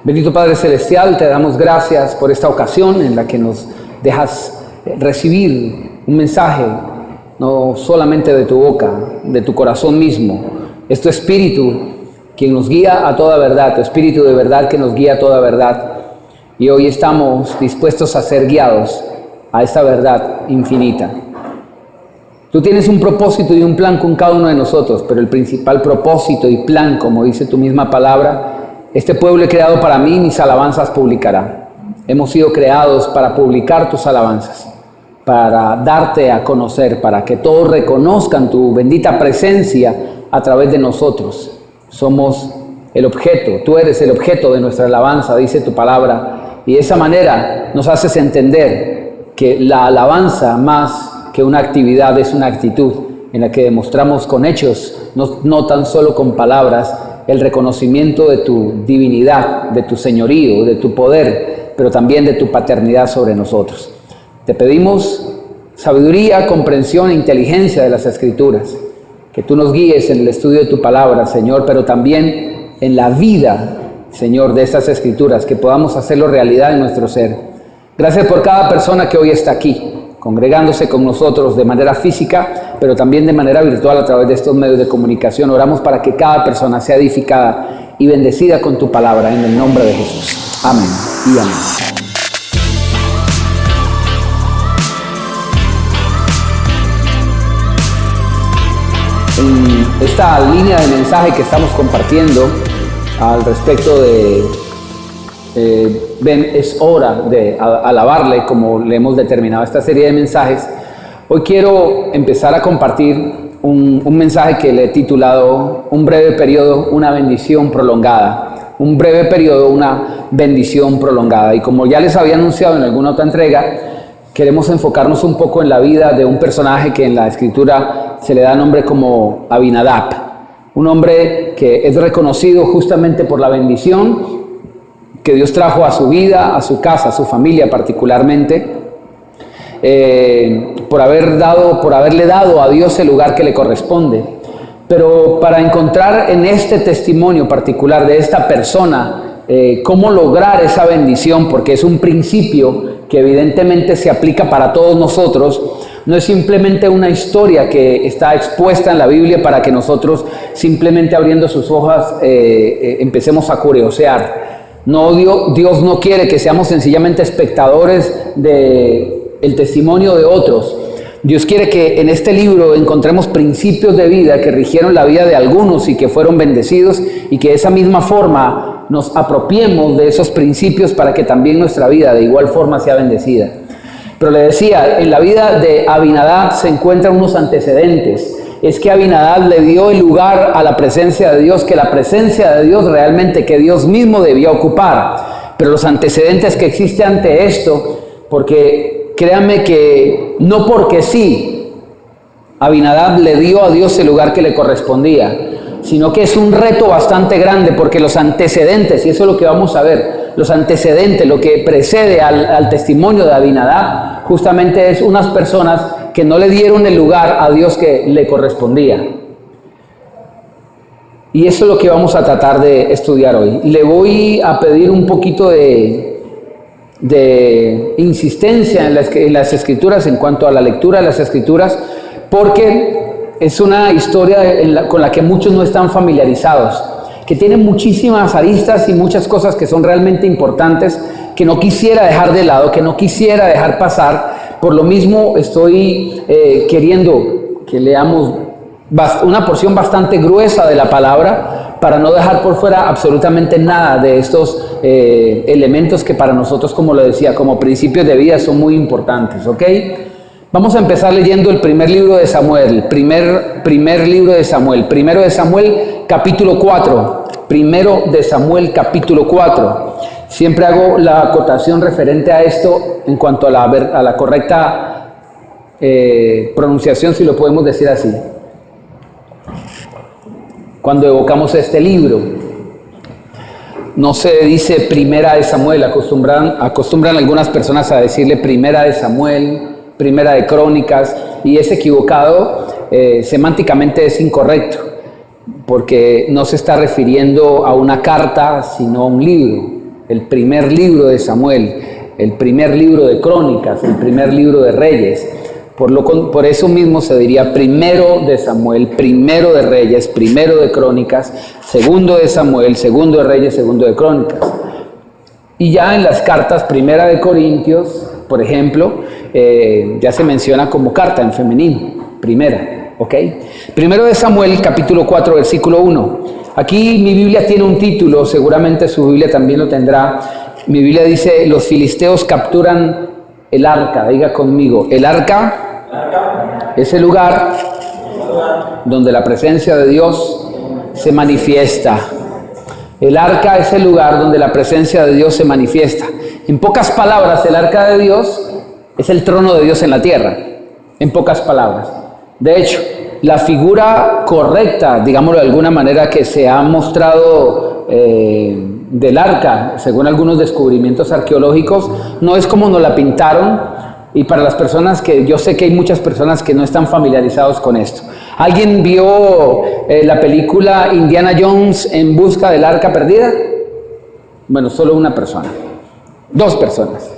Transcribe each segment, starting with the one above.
Bendito Padre Celestial, te damos gracias por esta ocasión en la que nos dejas recibir un mensaje, no solamente de tu boca, de tu corazón mismo. Es tu Espíritu quien nos guía a toda verdad, tu Espíritu de verdad que nos guía a toda verdad. Y hoy estamos dispuestos a ser guiados a esta verdad infinita. Tú tienes un propósito y un plan con cada uno de nosotros, pero el principal propósito y plan, como dice tu misma palabra, este pueblo he creado para mí, mis alabanzas publicará. Hemos sido creados para publicar tus alabanzas, para darte a conocer, para que todos reconozcan tu bendita presencia a través de nosotros. Somos el objeto, tú eres el objeto de nuestra alabanza, dice tu palabra, y de esa manera nos haces entender que la alabanza, más que una actividad, es una actitud en la que demostramos con hechos, no tan solo con palabras, el reconocimiento de tu divinidad, de tu señorío, de tu poder, pero también de tu paternidad sobre nosotros. Te pedimos sabiduría, comprensión e inteligencia de las Escrituras, que tú nos guíes en el estudio de tu palabra, Señor, pero también en la vida, Señor, de estas Escrituras, que podamos hacerlo realidad en nuestro ser. Gracias por cada persona que hoy está aquí, congregándose con nosotros de manera física, pero también de manera virtual a través de estos medios de comunicación. Oramos para que cada persona sea edificada y bendecida con tu palabra, en el nombre de Jesús. Amén y amén. En esta línea de mensaje que estamos compartiendo al respecto de ven, es hora de alabarle, como le hemos determinado esta serie de mensajes. Hoy quiero empezar a compartir un mensaje que le he titulado Un breve periodo, una bendición prolongada. Un breve periodo, una bendición prolongada. Y como ya les había anunciado en alguna otra entrega, queremos enfocarnos un poco en la vida de un personaje que en la Escritura se le da nombre como Abinadab. Un hombre que es reconocido justamente por la bendición que Dios trajo a su vida, a su casa, a su familia particularmente, por haberle dado a Dios el lugar que le corresponde. Pero para encontrar en este testimonio particular de esta persona, cómo lograr esa bendición, porque es un principio que evidentemente se aplica para todos nosotros, no es simplemente una historia que está expuesta en la Biblia para que nosotros simplemente abriendo sus hojas empecemos a curiosear. No, Dios no quiere que seamos sencillamente espectadores del testimonio de otros. Dios quiere que en este libro encontremos principios de vida que rigieron la vida de algunos y que fueron bendecidos, y que de esa misma forma nos apropiemos de esos principios para que también nuestra vida de igual forma sea bendecida. Pero le decía, en la vida de Abinadab se encuentran unos antecedentes. Es que Abinadab le dio el lugar a la presencia de Dios, que la presencia de Dios realmente, que Dios mismo debía ocupar. Pero los antecedentes que existen ante esto, porque créanme que no porque sí, Abinadab le dio a Dios el lugar que le correspondía, sino que es un reto bastante grande, porque los antecedentes, y eso es lo que vamos a ver, los antecedentes, lo que precede al testimonio de Abinadab, justamente es unas personas que no le dieron el lugar a Dios que le correspondía. Y eso es lo que vamos a tratar de estudiar hoy. Le voy a pedir un poquito de insistencia en las Escrituras, en cuanto a la lectura de las Escrituras, porque es una historia con la que muchos no están familiarizados, que tiene muchísimas aristas y muchas cosas que son realmente importantes, que no quisiera dejar de lado, que no quisiera dejar pasar. Por lo mismo estoy queriendo que leamos una porción bastante gruesa de la palabra, para no dejar por fuera absolutamente nada de estos elementos que para nosotros, como lo decía, como principios de vida son muy importantes, ¿ok? Vamos a empezar leyendo el primer libro de Samuel, primer libro de Samuel, primero de Samuel capítulo 4, primero de Samuel capítulo 4. Siempre hago la acotación referente a esto en cuanto a la correcta pronunciación, si lo podemos decir así. Cuando evocamos este libro, no se dice primera de Samuel, acostumbran algunas personas a decirle primera de Samuel, primera de Crónicas, y es equivocado, semánticamente es incorrecto, porque no se está refiriendo a una carta, sino a un libro. el primer libro de Samuel, el primer libro de Crónicas, el primer libro de Reyes. Por eso mismo se diría primero de Samuel, primero de Reyes, primero de Crónicas, segundo de Samuel, segundo de Reyes, segundo de Crónicas. Y ya en las cartas, primera de Corintios, por ejemplo, ya se menciona como carta en femenino, primera, ¿ok? Primero de Samuel, capítulo 4, versículo 1. Aquí mi Biblia tiene un título, seguramente su Biblia también lo tendrá. Mi Biblia dice, los filisteos capturan el arca. Diga conmigo, el arca es el lugar donde la presencia de Dios se manifiesta. El arca es el lugar donde la presencia de Dios se manifiesta. En pocas palabras, el arca de Dios es el trono de Dios en la tierra. En pocas palabras. De hecho, la figura correcta, digámoslo de alguna manera, que se ha mostrado del arca, según algunos descubrimientos arqueológicos, no es como nos la pintaron. Y para las personas que, yo sé que hay muchas personas que no están familiarizados con esto. ¿Alguien vio la película Indiana Jones en busca del arca perdida? Bueno, solo una persona. 2 personas.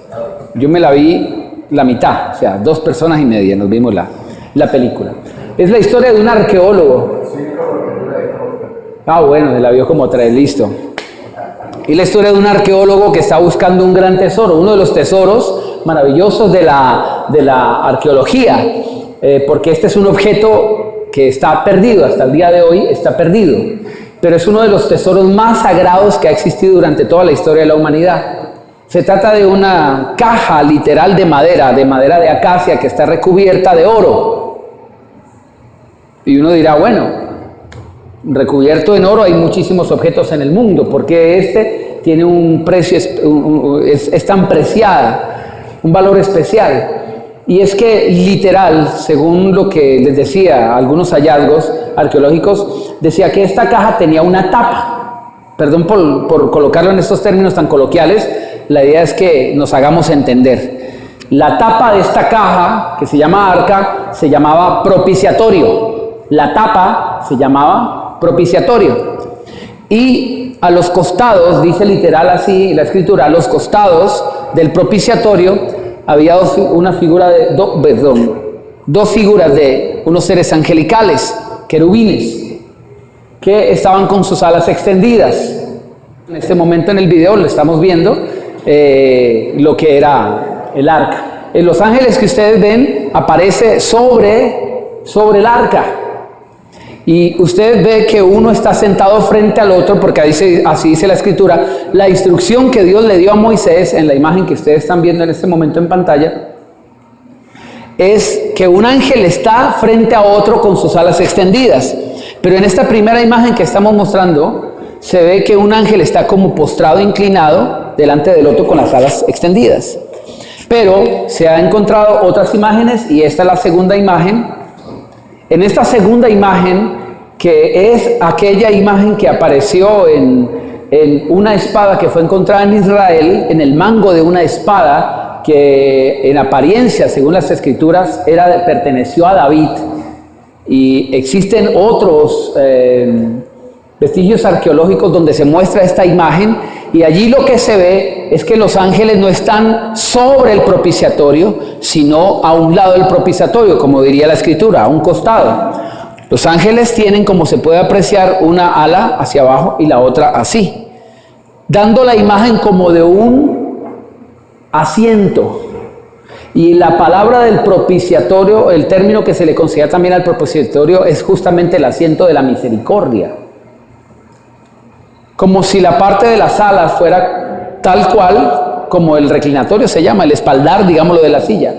Yo me la vi la mitad, o sea, 2 personas y media nos vimos la película. Es la historia de un arqueólogo. Bueno, se la vio como 3, listo. Y la historia de un arqueólogo que está buscando un gran tesoro, uno de los tesoros maravillosos de la arqueología, porque este es un objeto que está perdido, hasta el día de hoy está perdido, pero es uno de los tesoros más sagrados que ha existido durante toda la historia de la humanidad. Se trata de una caja literal de madera de acacia que está recubierta de oro. Y uno dirá, bueno, recubierto en oro hay muchísimos objetos en el mundo, porque este tiene un precio, es tan preciada, un valor especial. Y es que literal, según lo que les decía, algunos hallazgos arqueológicos, decía que esta caja tenía una tapa. Perdón por colocarlo en estos términos tan coloquiales, la idea es que nos hagamos entender. La tapa de esta caja, que se llama arca, se llamaba propiciatorio. La tapa se llamaba propiciatorio. Y a los costados, dice literal así la escritura, a los costados del propiciatorio había dos figuras de unos seres angelicales, querubines, que estaban con sus alas extendidas. En este momento en el video lo estamos viendo lo que era el arca. Los ángeles que ustedes ven aparece sobre el arca. Y usted ve que uno está sentado frente al otro, porque así dice la escritura. La instrucción que Dios le dio a Moisés, en la imagen que ustedes están viendo en este momento en pantalla, es que un ángel está frente a otro con sus alas extendidas. Pero en esta primera imagen que estamos mostrando, se ve que un ángel está como postrado, inclinado, delante del otro con las alas extendidas. Pero se han encontrado otras imágenes, y esta es la segunda imagen. En esta segunda imagen, que es aquella imagen que apareció en una espada que fue encontrada en Israel, en el mango de una espada que en apariencia, según las escrituras, perteneció a David. Y existen otros vestigios arqueológicos donde se muestra esta imagen, y allí lo que se ve es que los ángeles no están sobre el propiciatorio, sino a un lado del propiciatorio, como diría la escritura, a un costado. Los ángeles tienen, como se puede apreciar, una ala hacia abajo y la otra así, dando la imagen como de un asiento. Y la palabra del propiciatorio, el término que se le considera también al propiciatorio, es justamente el asiento de la misericordia. Como si la parte de las alas fuera tal cual como el reclinatorio se llama, el espaldar, digámoslo, de la silla.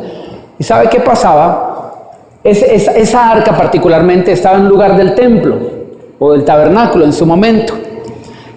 ¿Y sabe qué pasaba? Esa arca particularmente estaba en un lugar del templo o del tabernáculo en su momento.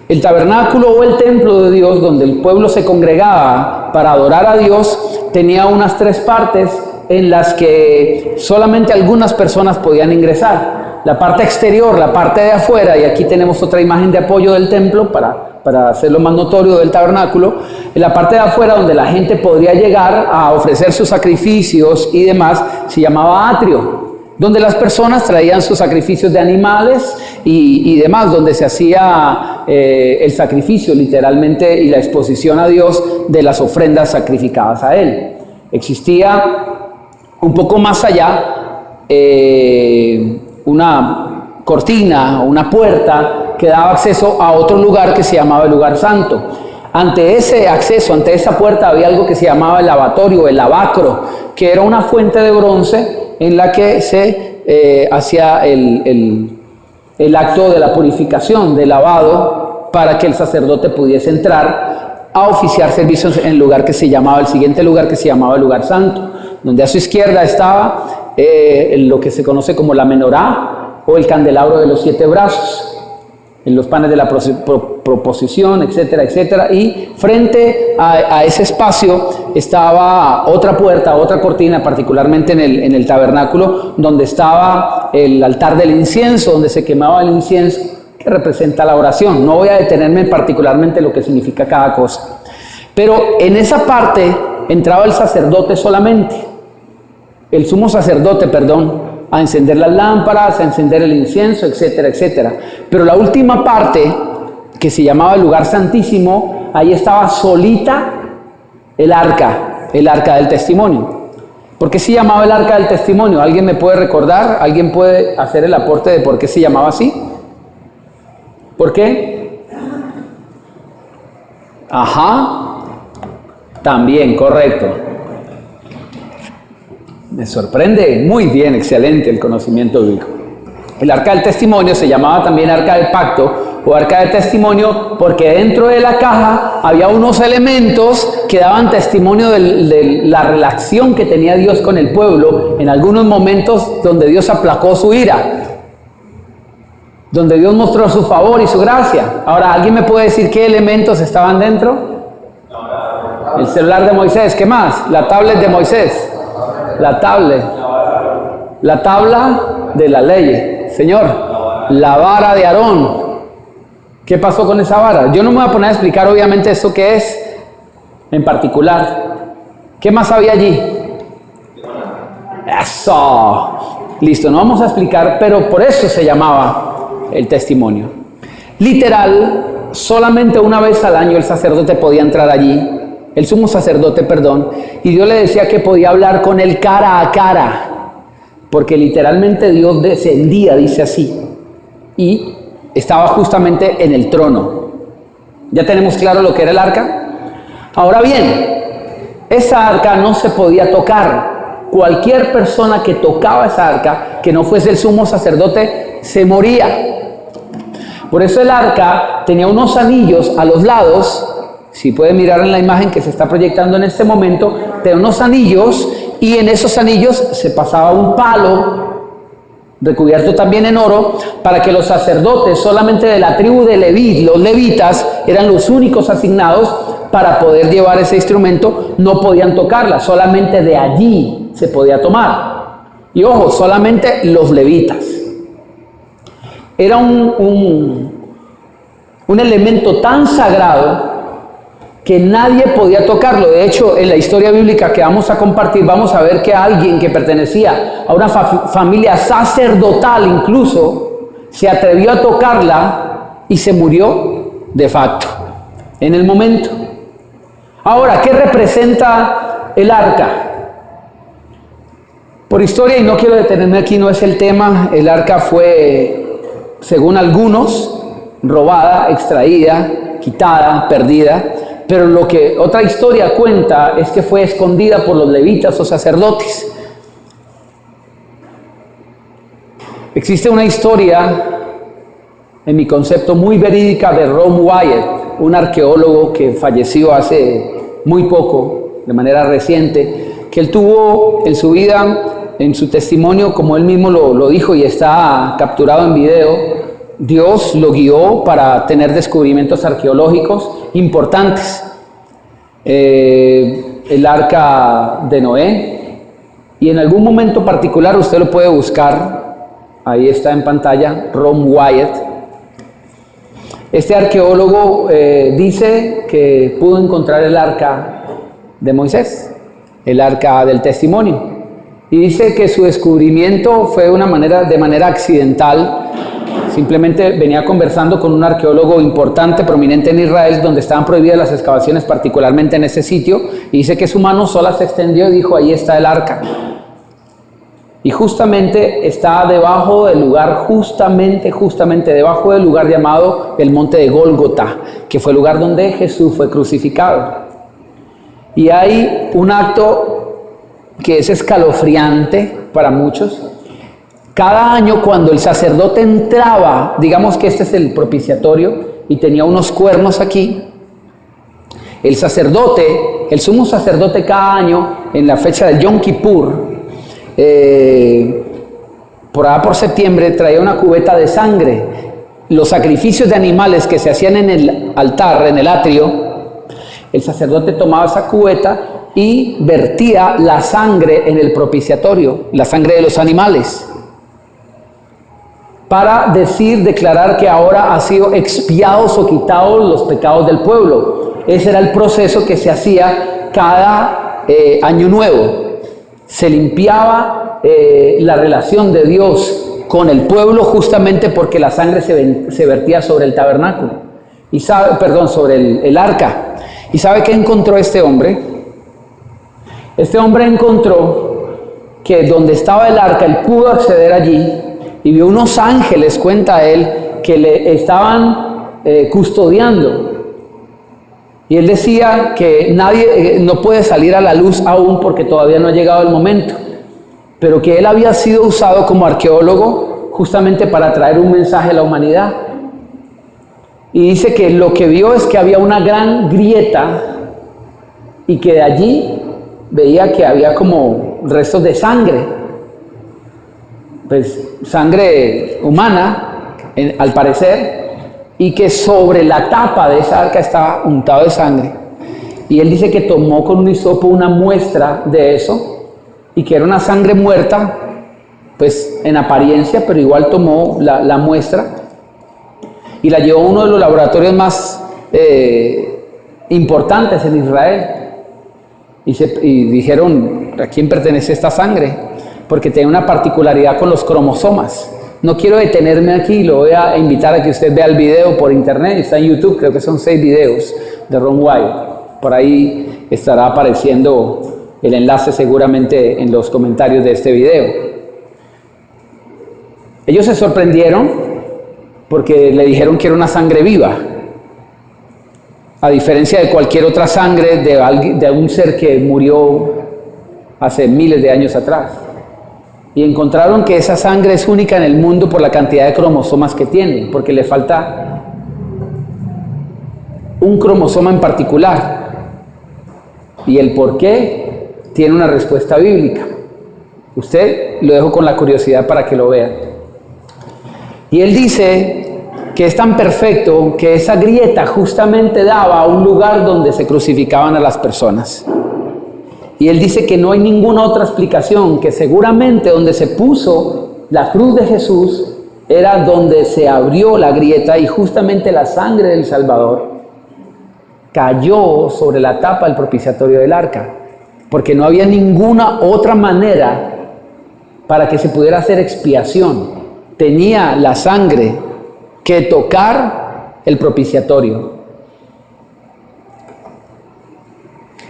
El tabernáculo o el templo de Dios, donde el pueblo se congregaba para adorar a Dios, tenía unas 3 partes en las que solamente algunas personas podían ingresar. La parte exterior, la parte de afuera, y aquí tenemos otra imagen de apoyo del templo para hacerlo más notorio del tabernáculo. En la parte de afuera, donde la gente podría llegar a ofrecer sus sacrificios y demás, se llamaba atrio, donde las personas traían sus sacrificios de animales y demás, donde se hacía el sacrificio literalmente y la exposición a Dios de las ofrendas sacrificadas a Él. Existía un poco más allá una cortina, una puerta que daba acceso a otro lugar que se llamaba el lugar santo. Ante ese acceso, ante esa puerta había algo que se llamaba el lavatorio, el lavacro, que era una fuente de bronce en la que se hacía el acto de la purificación, del lavado, para que el sacerdote pudiese entrar a oficiar servicios en el lugar que se llamaba, el siguiente lugar que se llamaba el lugar santo, donde a su izquierda estaba lo que se conoce como la menorá o el candelabro de los 7 brazos, en los panes de la proposición, etcétera, etcétera. Y frente a ese espacio estaba otra puerta, otra cortina, particularmente en el tabernáculo, donde estaba el altar del incienso, donde se quemaba el incienso, que representa la oración. No voy a detenerme particularmente en lo que significa cada cosa. Pero en esa parte entraba el sacerdote solamente, el sumo sacerdote, perdón, a encender las lámparas, a encender el incienso, etcétera, etcétera. Pero la última parte, que se llamaba el lugar santísimo, ahí estaba solita el arca del testimonio. ¿Por qué se llamaba el arca del testimonio? ¿Alguien me puede recordar? ¿Alguien puede hacer el aporte de por qué se llamaba así? ¿Por qué? Ajá, también, correcto. Me sorprende, muy bien, excelente el conocimiento bíblico. El arca del testimonio se llamaba también arca del pacto o arca del testimonio porque dentro de la caja había unos elementos que daban testimonio de la relación que tenía Dios con el pueblo en algunos momentos donde Dios aplacó su ira, donde Dios mostró su favor y su gracia. Ahora, ¿alguien me puede decir qué elementos estaban dentro? El celular de Moisés, ¿qué más? La tablet de Moisés. La tabla de la ley, Señor, la vara de Aarón. ¿Qué pasó con esa vara? Yo no me voy a poner a explicar obviamente esto que es en particular. ¿Qué más había allí? Eso. Listo, no vamos a explicar, pero por eso se llamaba el testimonio. Literal, solamente una vez al año el sacerdote podía entrar allí. El sumo sacerdote, perdón, y Dios le decía que podía hablar con él cara a cara, porque literalmente Dios descendía, dice así, y estaba justamente en el trono. ¿Ya tenemos claro lo que era el arca? Ahora bien, esa arca no se podía tocar. Cualquier persona que tocaba esa arca, que no fuese el sumo sacerdote, se moría. Por eso el arca tenía unos anillos a los lados. Si puede mirar en la imagen que se está proyectando en este momento, tenía unos anillos y en esos anillos se pasaba un palo recubierto también en oro para que los sacerdotes solamente de la tribu de Leví, los levitas, eran los únicos asignados para poder llevar ese instrumento, no podían tocarla, solamente de allí se podía tomar. Y ojo, solamente los levitas. Era un elemento tan sagrado que nadie podía tocarlo. De hecho, en la historia bíblica que vamos a compartir, vamos a ver que alguien que pertenecía a una familia sacerdotal incluso, se atrevió a tocarla y se murió de facto, en el momento. Ahora, ¿qué representa el arca? Por historia, y no quiero detenerme aquí, no es el tema, el arca fue, según algunos, robada, extraída, quitada, perdida. Pero lo que otra historia cuenta es que fue escondida por los levitas o sacerdotes. Existe una historia, en mi concepto, muy verídica de Ron Wyatt, un arqueólogo que falleció hace muy poco, de manera reciente, que él tuvo en su vida, en su testimonio, como él mismo lo dijo y está capturado en video, Dios lo guió para tener descubrimientos arqueológicos importantes. El arca de Noé, y en algún momento particular usted lo puede buscar, ahí está en pantalla, Ron Wyatt. Este arqueólogo dice que pudo encontrar el arca de Moisés, el arca del testimonio, y dice que su descubrimiento fue de manera accidental. simplemente venía conversando con un arqueólogo importante, prominente en Israel, donde estaban prohibidas las excavaciones, particularmente en ese sitio, y dice que su mano sola se extendió y dijo, ahí está el arca. Y justamente está debajo del lugar, justamente debajo del lugar llamado el monte de Gólgota, que fue el lugar donde Jesús fue crucificado. Y hay un acto que es escalofriante para muchos. Cada año cuando el sacerdote entraba, digamos que este es el propiciatorio, y tenía unos cuernos aquí, el sacerdote, el sumo sacerdote cada año, en la fecha del Yom Kippur, por allá por septiembre, traía una cubeta de sangre. Los sacrificios de animales que se hacían en el altar, en el atrio, el sacerdote tomaba esa cubeta y vertía la sangre en el propiciatorio, la sangre de los animales, para declarar que ahora ha sido expiados o quitados los pecados del pueblo. Ese era el proceso que se hacía cada año nuevo. Se limpiaba la relación de Dios con el pueblo justamente porque la sangre se vertía sobre el tabernáculo, sobre el arca. ¿Y sabe qué encontró este hombre? Este hombre encontró que donde estaba el arca, él pudo acceder allí y vio unos ángeles, cuenta él, que le estaban custodiando. Y él decía que nadie no puede salir a la luz aún porque todavía no ha llegado el momento, pero que él había sido usado como arqueólogo justamente para traer un mensaje a la humanidad. Y dice que lo que vio es que había una gran grieta y que de allí veía que había como restos de sangre, pues sangre humana, al parecer, y que sobre la tapa de esa arca estaba untado de sangre. Y él dice que tomó con un hisopo una muestra de eso, y que era una sangre muerta, pues en apariencia, pero igual tomó la muestra, y la llevó a uno de los laboratorios más importantes en Israel. Y dijeron, ¿a quién pertenece esta sangre? Porque tiene una particularidad con los cromosomas. No quiero detenerme aquí, lo voy a invitar a que usted vea el video por internet, está en YouTube, creo que son 6 videos de Ron White. Por ahí estará apareciendo el enlace seguramente en los comentarios de este video. Ellos se sorprendieron porque le dijeron que era una sangre viva, a diferencia de cualquier otra sangre de un ser que murió hace miles de años atrás. Y encontraron que esa sangre es única en el mundo por la cantidad de cromosomas que tiene, porque le falta un cromosoma en particular. Y el por qué tiene una respuesta bíblica. Usted lo dejo con la curiosidad para que lo vea. Y él dice que es tan perfecto que esa grieta justamente daba a un lugar donde se crucificaban a las personas. Y él dice que no hay ninguna otra explicación, que seguramente donde se puso la cruz de Jesús era donde se abrió la grieta y justamente la sangre del Salvador cayó sobre la tapa del propiciatorio del arca, porque no había ninguna otra manera para que se pudiera hacer expiación. Tenía la sangre que tocar el propiciatorio.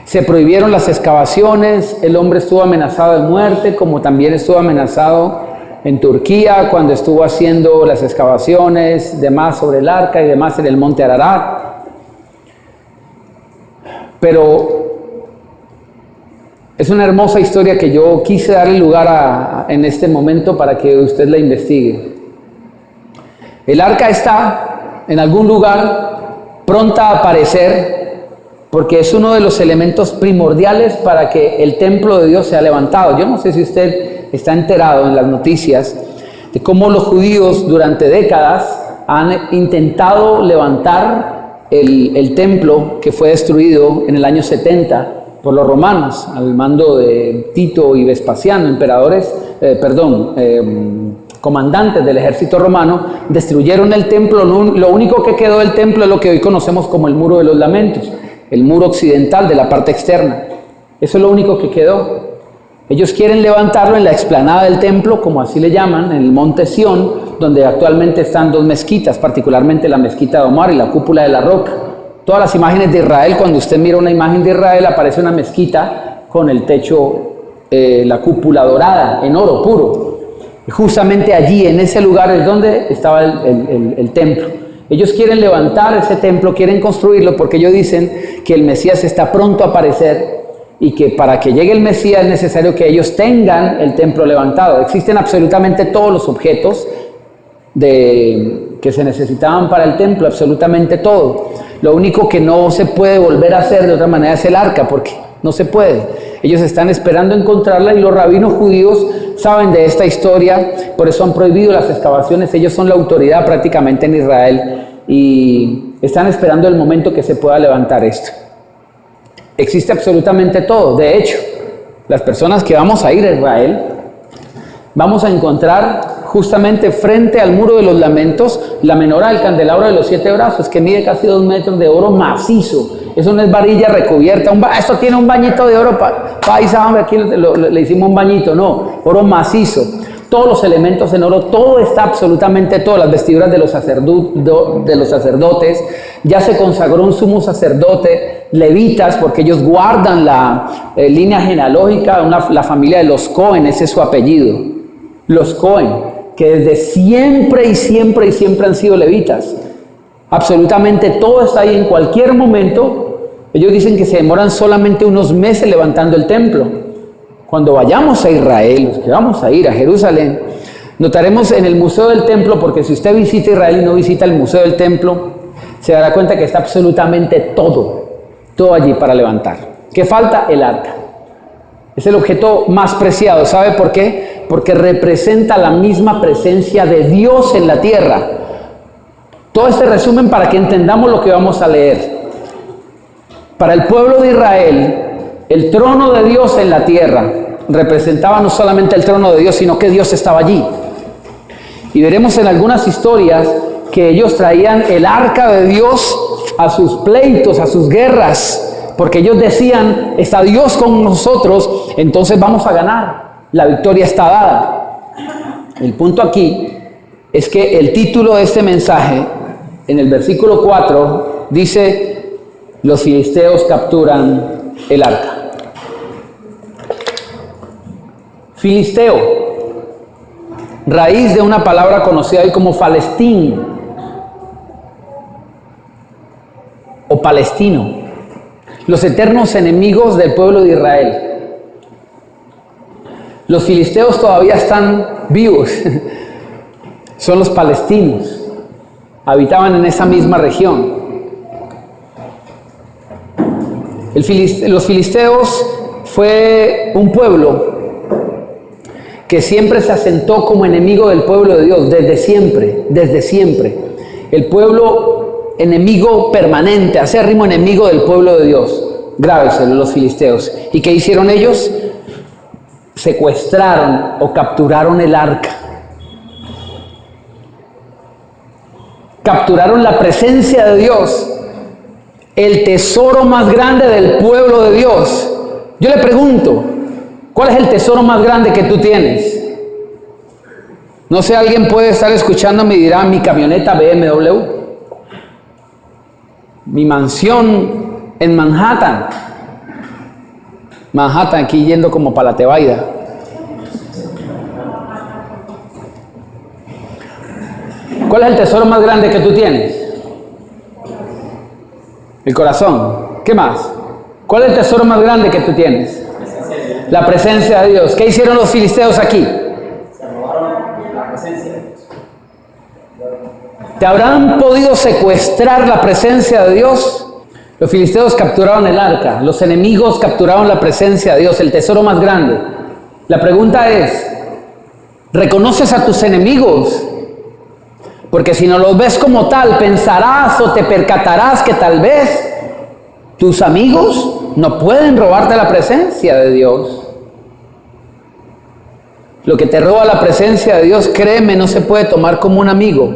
Se prohibieron las excavaciones, el hombre estuvo amenazado de muerte, como también estuvo amenazado en Turquía cuando estuvo haciendo las excavaciones, demás sobre el arca y demás en el monte Ararat. Pero es una hermosa historia que yo quise darle lugar en este momento para que usted la investigue. El arca está en algún lugar pronta a aparecer, porque es uno de los elementos primordiales para que el templo de Dios sea levantado. Yo no sé si usted está enterado en las noticias de cómo los judíos durante décadas han intentado levantar el templo que fue destruido en el año 70 por los romanos, al mando de Tito y Vespasiano, comandantes del ejército romano. Destruyeron el templo. Lo único que quedó del templo es lo que hoy conocemos como el Muro de los Lamentos, el muro occidental de la parte externa. Eso es lo único que quedó. Ellos quieren levantarlo en la explanada del templo, como así le llaman, en el monte Sión, donde actualmente están 2 mezquitas, particularmente la mezquita de Omar y la cúpula de la roca. Todas las imágenes de Israel, cuando usted mira una imagen de Israel, aparece una mezquita con el techo, la cúpula dorada, en oro puro. Y justamente allí, en ese lugar, es donde estaba el templo. Ellos quieren levantar ese templo, quieren construirlo, porque ellos dicen que el Mesías está pronto a aparecer y que para que llegue el Mesías es necesario que ellos tengan el templo levantado. Existen absolutamente todos los objetos que se necesitaban para el templo, absolutamente todo. Lo único que no se puede volver a hacer de otra manera es el arca, porque no se puede. Ellos están esperando encontrarla y los rabinos judíos saben de esta historia, por eso han prohibido las excavaciones. Ellos son la autoridad prácticamente en Israel y están esperando el momento que se pueda levantar esto. Existe absolutamente todo. De hecho, las personas que vamos a ir a Israel, vamos a encontrar justamente frente al muro de los lamentos la menorá, el candelabro de los 7 brazos, que mide casi 2 metros de oro macizo. Eso no es varilla recubierta. Esto tiene un bañito de oro. Paisa, hombre, aquí le hicimos un bañito. No, oro macizo. Todos los elementos en oro, todo está absolutamente todo. Las vestiduras de los sacerdotes. Ya se consagró un sumo sacerdote, levitas, porque ellos guardan la línea genealógica, la familia de los Cohen, ese es su apellido. Los Cohen, que desde siempre y siempre y siempre han sido levitas. Absolutamente todo está ahí en cualquier momento. Ellos dicen que se demoran solamente unos meses levantando el templo. Cuando vayamos a Israel, los que vamos a ir a Jerusalén, notaremos en el Museo del Templo, porque si usted visita Israel y no visita el Museo del Templo, se dará cuenta que está absolutamente todo allí para levantar. ¿Qué falta? El arca. Es el objeto más preciado. ¿Sabe por qué? Porque representa la misma presencia de Dios en la tierra. Todo este resumen para que entendamos lo que vamos a leer. Para el pueblo de Israel, el trono de Dios en la tierra representaba no solamente el trono de Dios, sino que Dios estaba allí. Y veremos en algunas historias que ellos traían el arca de Dios a sus pleitos, a sus guerras, porque ellos decían, está Dios con nosotros, entonces vamos a ganar, la victoria está dada. El punto aquí es que el título de este mensaje, en el versículo 4, dice, los filisteos capturan el arca. Filisteo, raíz de una palabra conocida hoy como Falestín o palestino, los eternos enemigos del pueblo de Israel. Los filisteos todavía están vivos, son los palestinos, habitaban en esa misma región. Los filisteos fue un pueblo que siempre se asentó como enemigo del pueblo de Dios, desde siempre. El pueblo enemigo permanente, acérrimo enemigo del pueblo de Dios. Grábeselo, los filisteos. ¿Y qué hicieron ellos? Secuestraron o capturaron el arca. Capturaron la presencia de Dios, el tesoro más grande del pueblo de Dios. Yo le pregunto, ¿cuál es el tesoro más grande que tú tienes? No sé, alguien puede estar escuchándome y dirá, mi camioneta BMW, mi mansión en Manhattan, aquí yendo como para la Tebaida. ¿Cuál es el tesoro más grande que tú tienes? El corazón. ¿Qué más? ¿Cuál es el tesoro más grande que tú tienes? La presencia de Dios. ¿Qué hicieron los filisteos aquí? Se robaron la presencia de Dios. ¿Te habrán podido secuestrar la presencia de Dios? Los filisteos capturaron el arca. Los enemigos capturaron la presencia de Dios, el tesoro más grande. La pregunta es, ¿reconoces a tus enemigos? Porque si no los ves como tal, pensarás o te percatarás que tal vez tus amigos no pueden robarte la presencia de Dios. Lo que te roba la presencia de Dios, créeme, no se puede tomar como un amigo.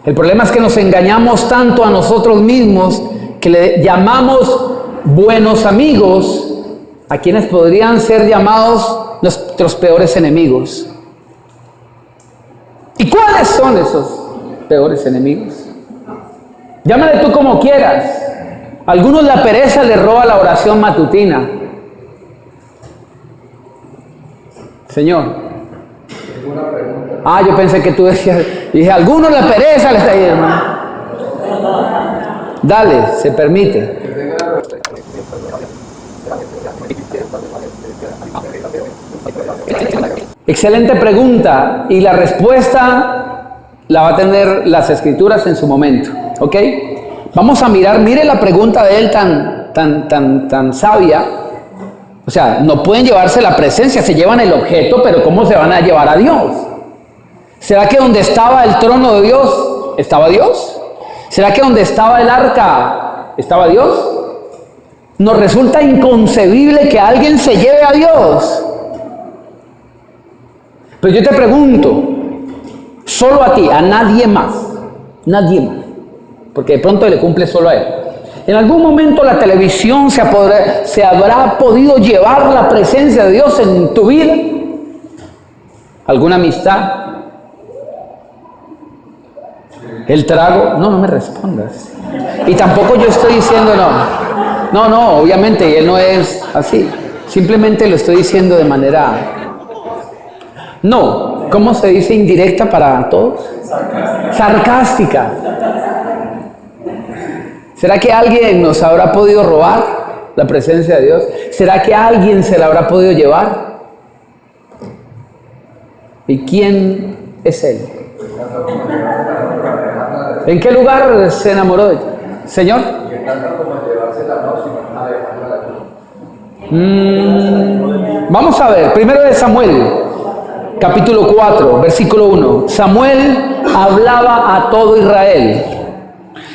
El problema es que nos engañamos tanto a nosotros mismos que le llamamos buenos amigos a quienes podrían ser llamados nuestros peores enemigos. ¿Y cuáles son esos peores enemigos? Llámale tú como quieras. A algunos la pereza les roba la oración matutina. Señor. Ah, yo pensé que tú decías, dije, a algunos la pereza les está ahí, hermano. Dale, se permite. Excelente pregunta, y la respuesta la va a tener las escrituras en su momento, ¿ok? Vamos a mirar, mire la pregunta de él tan sabia. O sea, no pueden llevarse la presencia, se llevan el objeto, pero ¿cómo se van a llevar a Dios? ¿Será que donde estaba el trono de Dios, estaba Dios? ¿Será que donde estaba el arca, estaba Dios? Nos resulta inconcebible que alguien se lleve a Dios. Pero yo te pregunto, solo a ti, a nadie más, porque de pronto le cumple solo a él. ¿En algún momento la televisión se habrá podido llevar la presencia de Dios en tu vida? ¿Alguna amistad? ¿El trago? No me respondas. Y tampoco yo estoy diciendo no, obviamente él no es así. Simplemente lo estoy diciendo de manera... No, ¿cómo se dice indirecta para todos? Sarcástica. ¿Será que alguien nos habrá podido robar la presencia de Dios? ¿Será que alguien se la habrá podido llevar? ¿Y quién es él? ¿En qué lugar se enamoró de ella? ¿Señor? Vamos a ver, primero de Samuel, capítulo 4, versículo 1. Samuel hablaba a todo Israel.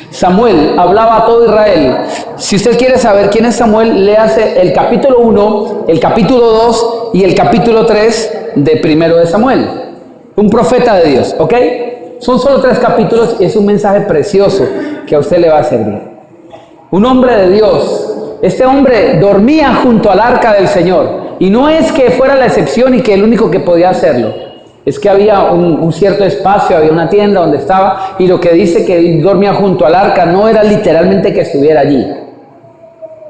Samuel hablaba a todo Israel. Si usted quiere saber quién es Samuel, léase el capítulo 1, el capítulo 2 y el capítulo 3 de primero de Samuel. Un profeta de Dios, ¿ok? Son solo 3 capítulos y es un mensaje precioso que a usted le va a servir. Un hombre de Dios. Este hombre dormía junto al arca del Señor. Y no es que fuera la excepción y que el único que podía hacerlo. Es que había un cierto espacio, había una tienda donde estaba, y lo que dice que dormía junto al arca no era literalmente que estuviera allí.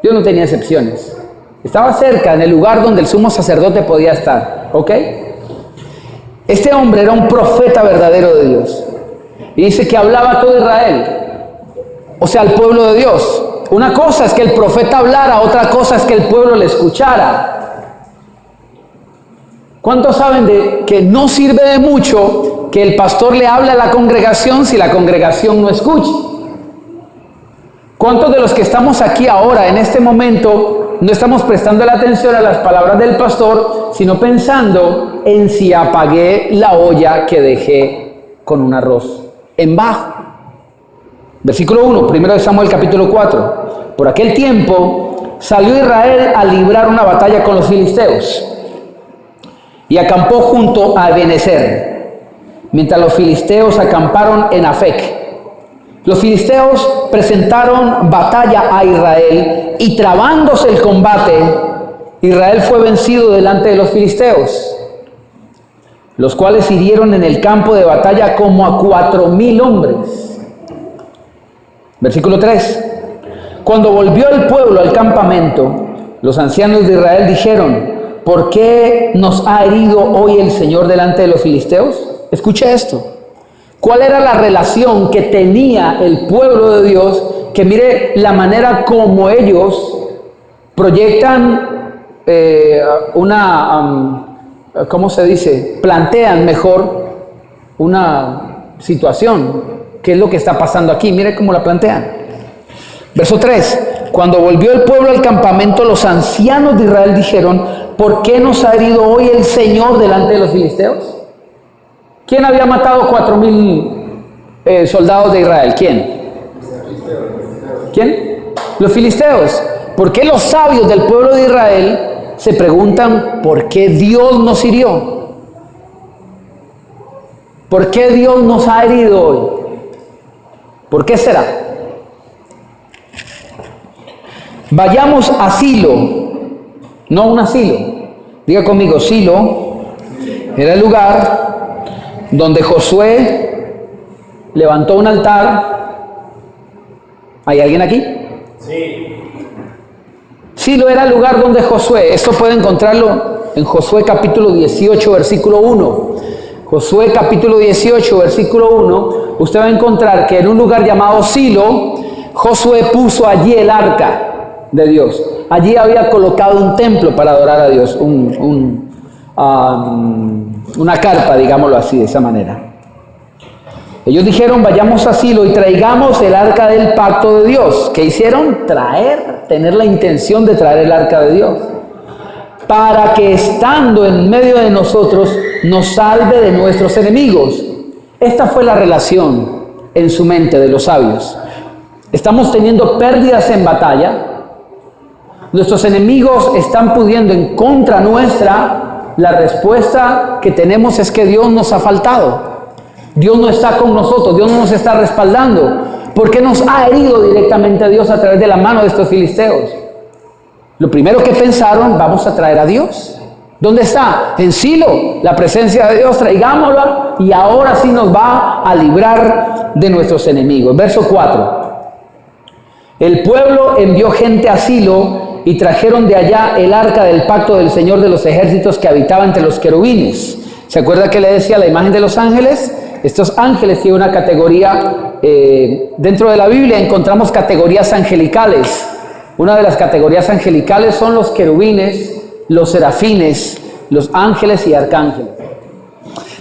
Dios no tenía excepciones. Estaba cerca, en el lugar donde el sumo sacerdote podía estar. ¿Ok? Este hombre era un profeta verdadero de Dios. Y dice que hablaba a todo Israel. O sea, al pueblo de Dios. Una cosa es que el profeta hablara, otra cosa es que el pueblo le escuchara. ¿Cuántos saben de que no sirve de mucho que el pastor le hable a la congregación si la congregación no escucha? ¿Cuántos de los que estamos aquí ahora, en este momento, no estamos prestando la atención a las palabras del pastor, sino pensando en si apagué la olla que dejé con un arroz en bajo? Versículo 1, primero de Samuel capítulo 4. Por aquel tiempo salió Israel a librar una batalla con los filisteos y acampó junto a Ebenezer, mientras los filisteos acamparon en Afec. Los filisteos presentaron batalla a Israel y trabándose el combate, Israel fue vencido delante de los filisteos, los cuales hirieron en el campo de batalla como a 4,000 hombres. Versículo 3. Cuando volvió el pueblo al campamento, los ancianos de Israel dijeron: ¿por qué nos ha herido hoy el Señor delante de los filisteos? Escuche esto. ¿Cuál era la relación que tenía el pueblo de Dios? Que mire la manera como ellos proyectan ¿cómo se dice? Plantean mejor una situación. ¿Qué es lo que está pasando aquí? Mire cómo la plantean. Verso 3. Cuando volvió el pueblo al campamento, los ancianos de Israel dijeron: ¿por qué nos ha herido hoy el Señor delante de los filisteos? ¿Quién había matado 4,000 soldados de Israel? ¿Quién? Los filisteos. ¿Por qué los sabios del pueblo de Israel se preguntan por qué Dios nos hirió? ¿Por qué Dios nos ha herido hoy? ¿Por qué será? Vayamos a Silo, no un asilo. Diga conmigo, Silo era el lugar donde Josué levantó un altar. ¿Hay alguien aquí? Sí. Silo era el lugar donde Josué, esto puede encontrarlo en Josué capítulo 18, versículo 1. Josué capítulo 18, versículo 1, usted va a encontrar que en un lugar llamado Silo, Josué puso allí el arca de Dios. Allí había colocado un templo para adorar a Dios, una carpa, digámoslo así, de esa manera. Ellos dijeron, vayamos a Silo y traigamos el arca del pacto de Dios. ¿Qué hicieron? Tener la intención de traer el arca de Dios, para que estando en medio de nosotros nos salve de nuestros enemigos. Esta fue la relación en su mente de los sabios. Estamos teniendo pérdidas en batalla, nuestros enemigos están pudiendo en contra nuestra. La respuesta que tenemos es que Dios nos ha faltado. Dios no está con nosotros, Dios no nos está respaldando, porque nos ha herido directamente a Dios a través de la mano de estos filisteos. Lo primero que pensaron, vamos a traer a Dios. ¿Dónde está? En Silo, la presencia de Dios, traigámosla y ahora sí nos va a librar de nuestros enemigos. Verso 4. El pueblo envió gente a Silo y trajeron de allá el arca del pacto del Señor de los ejércitos que habitaba entre los querubines. ¿Se acuerda que le decía la imagen de los ángeles? Estos ángeles tienen una categoría, dentro de la Biblia encontramos categorías angelicales. Una de las categorías angelicales son los querubines, los serafines, los ángeles y arcángeles.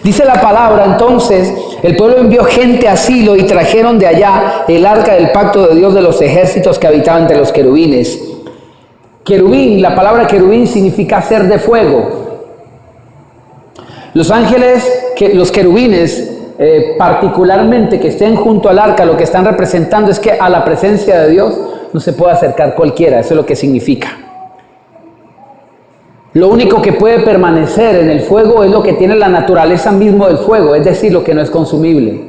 Dice la palabra, entonces, el pueblo envió gente a Silo y trajeron de allá el arca del pacto de Dios de los ejércitos que habitaban entre los querubines. Querubín, la palabra querubín significa ser de fuego. Los ángeles, los querubines, particularmente que estén junto al arca, lo que están representando es que a la presencia de Dios no se puede acercar cualquiera. Eso es lo que significa. Lo único que puede permanecer en el fuego es lo que tiene la naturaleza mismo del fuego, es decir, lo que no es consumible.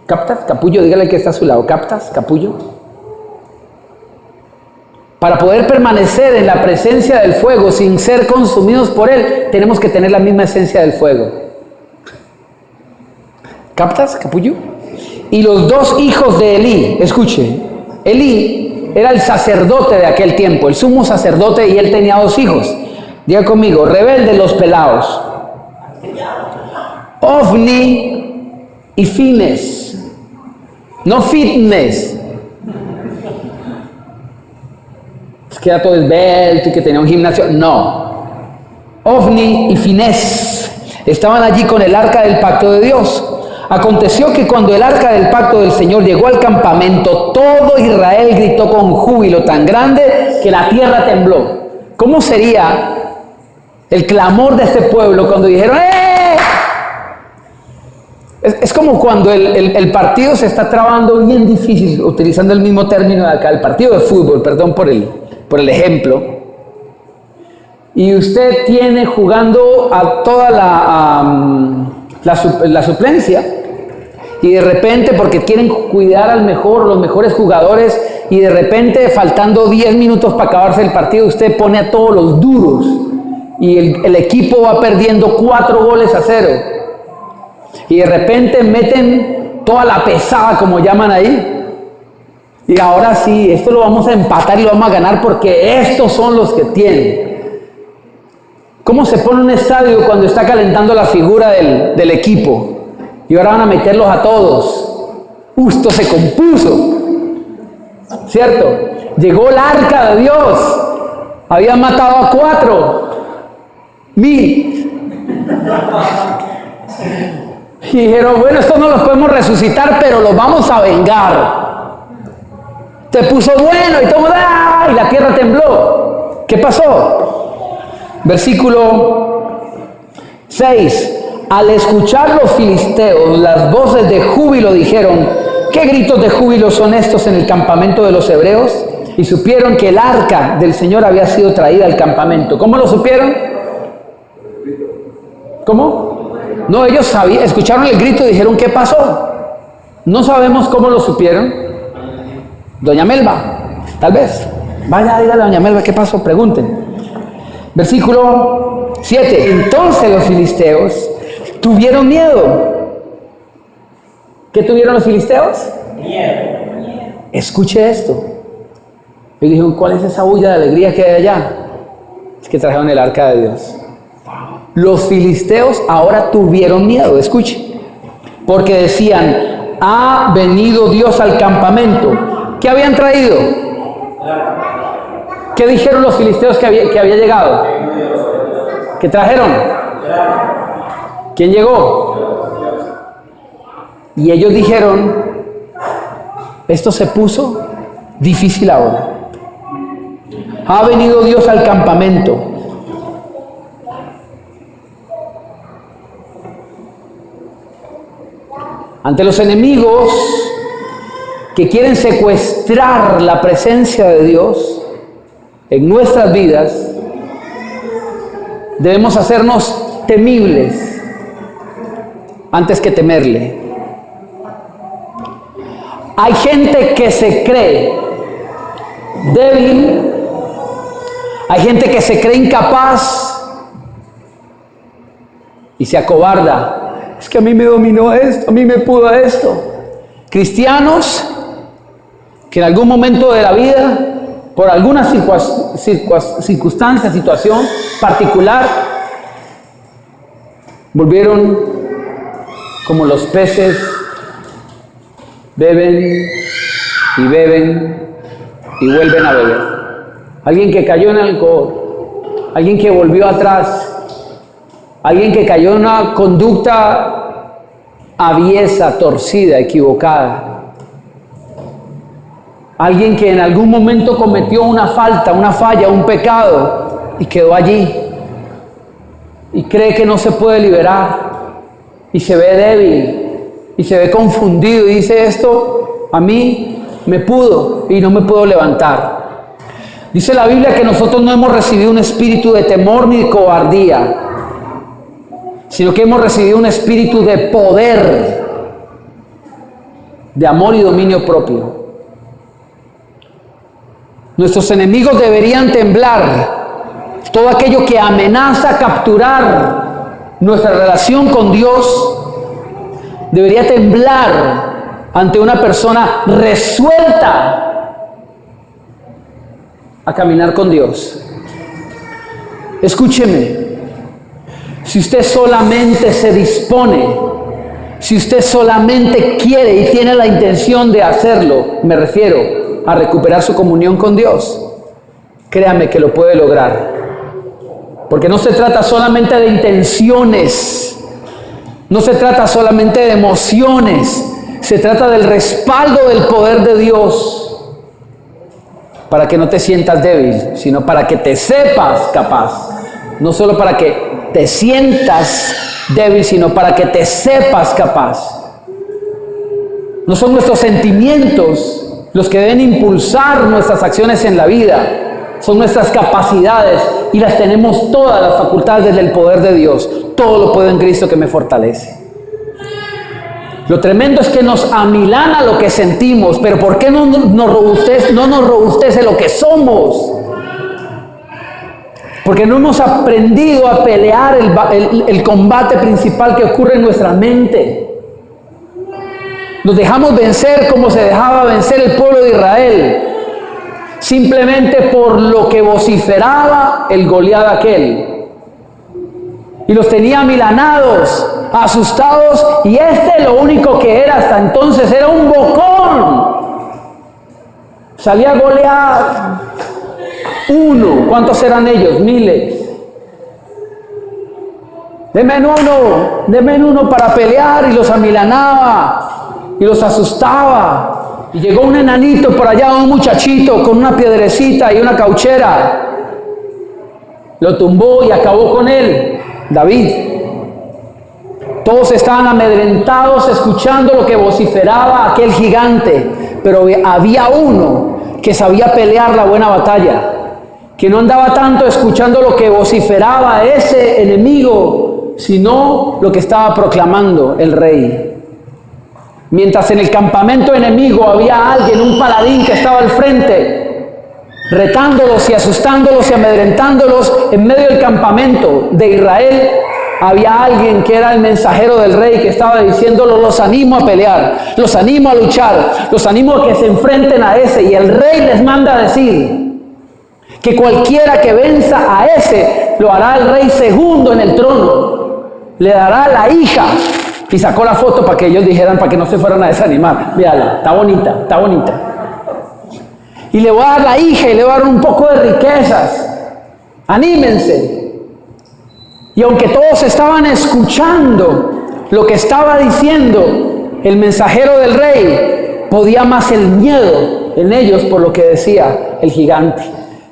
¿Captas? Capullo, dígale que está a su lado. ¿Captas? Capullo. Para poder permanecer en la presencia del fuego sin ser consumidos por él, tenemos que tener la misma esencia del fuego. ¿Captas, capullo? Y los dos hijos de Elí, escuche, Elí era el sacerdote de aquel tiempo, el sumo sacerdote, y él tenía dos hijos. Diga conmigo, rebeldes los pelados. Ofni y Fines. No fitness. Es que era todo esbelto y que tenía un gimnasio. No. Ofni y Finés estaban allí con el arca del pacto de Dios. Aconteció que cuando el arca del pacto del Señor llegó al campamento, todo Israel gritó con júbilo tan grande que la tierra tembló. ¿Cómo sería el clamor de este pueblo cuando dijeron ¡eh! Es como cuando el partido se está trabando bien difícil, utilizando el mismo término de acá, el partido de fútbol, perdón por el ejemplo. Y usted tiene jugando a toda la suplencia, y de repente, porque quieren cuidar al mejor, los mejores jugadores, y de repente, faltando 10 minutos para acabarse el partido, usted pone a todos los duros, y el equipo va perdiendo 4-0, y de repente meten toda la pesada, como llaman ahí, y ahora sí, esto lo vamos a empatar y lo vamos a ganar porque estos son los que tienen. ¿Cómo se pone un estadio cuando está calentando la figura del equipo? Y ahora van a meterlos a todos. Esto se compuso. ¿Cierto? Llegó el arca de Dios. Habían matado a 4,000. Y dijeron, bueno, estos no los podemos resucitar, pero los vamos a vengar. Se puso bueno y todo, ¡ah! Y la tierra tembló. ¿Qué pasó? Versículo 6. Al escuchar los filisteos las voces de júbilo, dijeron, ¿qué gritos de júbilo son estos en el campamento de los hebreos? Y supieron que el arca del Señor había sido traída al campamento. ¿Cómo lo supieron? ¿Cómo? No, ellos sabían, escucharon el grito y dijeron, ¿qué pasó? No sabemos cómo lo supieron. Doña Melba, tal vez. Vaya, dígale a doña Melba, ¿qué pasó? Pregunten. Versículo 7. Entonces los filisteos tuvieron miedo. ¿Qué tuvieron los filisteos? Miedo. Escuche esto. Y dijeron, ¿cuál es esa bulla de alegría que hay allá? Es que trajeron el arca de Dios. Los filisteos ahora tuvieron miedo, escuche. Porque decían, ha venido Dios al campamento. ¿Qué habían traído? ¿Qué dijeron los filisteos que había llegado? ¿Qué trajeron? ¿Quién llegó? Y ellos dijeron, esto se puso difícil ahora. Ha venido Dios al campamento. Ante los enemigos que quieren secuestrar la presencia de Dios en nuestras vidas, debemos hacernos temibles antes que temerle. Hay gente que se cree débil, hay gente que se cree incapaz y se acobarda. Es que a mí me dominó esto, a mí me pudo esto. Cristianos que en algún momento de la vida, por alguna circunstancia, situación particular, volvieron como los peces, beben y beben y vuelven a beber. Alguien que cayó en alcohol, alguien que volvió atrás, alguien que cayó en una conducta aviesa, torcida, equivocada. Alguien que en algún momento cometió una falta, una falla, un pecado y quedó allí y cree que no se puede liberar y se ve débil y se ve confundido y dice, esto a mí me pudo y no me puedo levantar. Dice la Biblia que nosotros no hemos recibido un espíritu de temor ni de cobardía, sino que hemos recibido un espíritu de poder, de amor y dominio propio. Nuestros enemigos deberían temblar. Todo aquello que amenaza capturar nuestra relación con Dios debería temblar ante una persona resuelta a caminar con Dios. Escúcheme. Si usted solamente se dispone, si usted solamente quiere y tiene la intención de hacerlo, me refiero a recuperar su comunión con Dios, créame que lo puede lograr. Porque no se trata solamente de intenciones, no se trata solamente de emociones, se trata del respaldo del poder de Dios para que no te sientas débil, sino para que te sepas capaz. No solo para que te sientas débil, sino para que te sepas capaz. No son nuestros sentimientos los que deben impulsar nuestras acciones en la vida, son nuestras capacidades y las tenemos todas las facultades del poder de Dios. Todo lo puedo en Cristo que me fortalece. Lo tremendo es que nos amilana lo que sentimos, pero ¿por qué no nos robustece lo que somos? Porque no hemos aprendido a pelear el combate principal que ocurre en nuestra mente. Nos dejamos vencer como se dejaba vencer el pueblo de Israel, simplemente por lo que vociferaba el Goliat aquel. Y los tenía amilanados, asustados, y lo único que era hasta entonces era un bocón. Salía Goliat. Uno, ¿cuántos eran ellos? Miles. Denme uno para pelear, y los amilanaba y los asustaba. Y llegó un enanito por allá, un muchachito con una piedrecita y una cauchera, lo tumbó y acabó con él, David. Todos estaban amedrentados escuchando lo que vociferaba aquel gigante, pero había uno que sabía pelear la buena batalla, que no andaba tanto escuchando lo que vociferaba ese enemigo, sino lo que estaba proclamando el rey. Mientras en el campamento enemigo había alguien, un paladín que estaba al frente, retándolos y asustándolos y amedrentándolos, en medio del campamento de Israel había alguien que era el mensajero del rey que estaba diciéndolo: los animo a pelear, los animo a luchar, los animo a que se enfrenten a ese. Y el rey les manda a decir que cualquiera que venza a ese lo hará el rey segundo en el trono, le dará la hija. Y sacó la foto para que ellos dijeran, para que no se fueran a desanimar: mírala, está bonita, está bonita. Y le voy a dar la hija y le voy a dar un poco de riquezas, anímense. Y aunque todos estaban escuchando lo que estaba diciendo el mensajero del rey, podía más el miedo en ellos por lo que decía el gigante.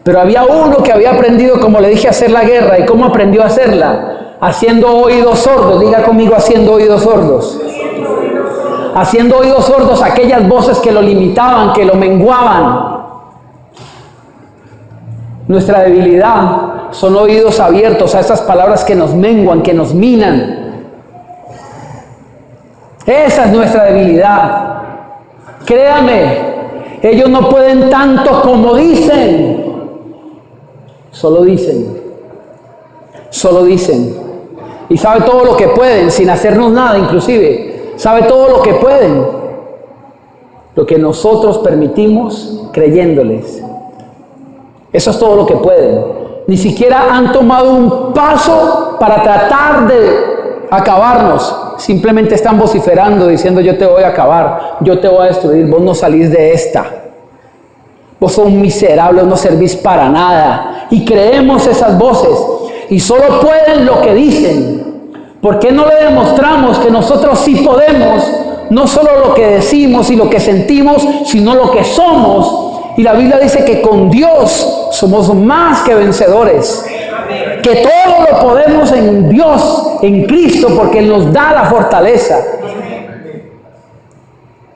Pero había uno que había aprendido, como le dije, a hacer la guerra. ¿Y cómo aprendió a hacerla? Haciendo oídos sordos. Diga conmigo: haciendo oídos sordos. Haciendo oídos sordos a aquellas voces que lo limitaban, que lo menguaban. Nuestra debilidad son oídos abiertos a esas palabras que nos menguan, que nos minan. Esa es nuestra debilidad. Créame, ellos no pueden tanto como dicen. Solo dicen. Solo dicen. Y sabe todo lo que pueden, sin hacernos nada inclusive. Sabe todo lo que pueden. Lo que nosotros permitimos creyéndoles. Eso es todo lo que pueden. Ni siquiera han tomado un paso para tratar de acabarnos. Simplemente están vociferando, diciendo: yo te voy a acabar, yo te voy a destruir, vos no salís de esta. Vos sos un miserable, no servís para nada. Y creemos esas voces. Y solo pueden lo que dicen. ¿Por qué no le demostramos que nosotros sí podemos? No solo lo que decimos y lo que sentimos, sino lo que somos. Y la Biblia dice que con Dios somos más que vencedores. Que todo lo podemos en Dios, en Cristo, porque Él nos da la fortaleza.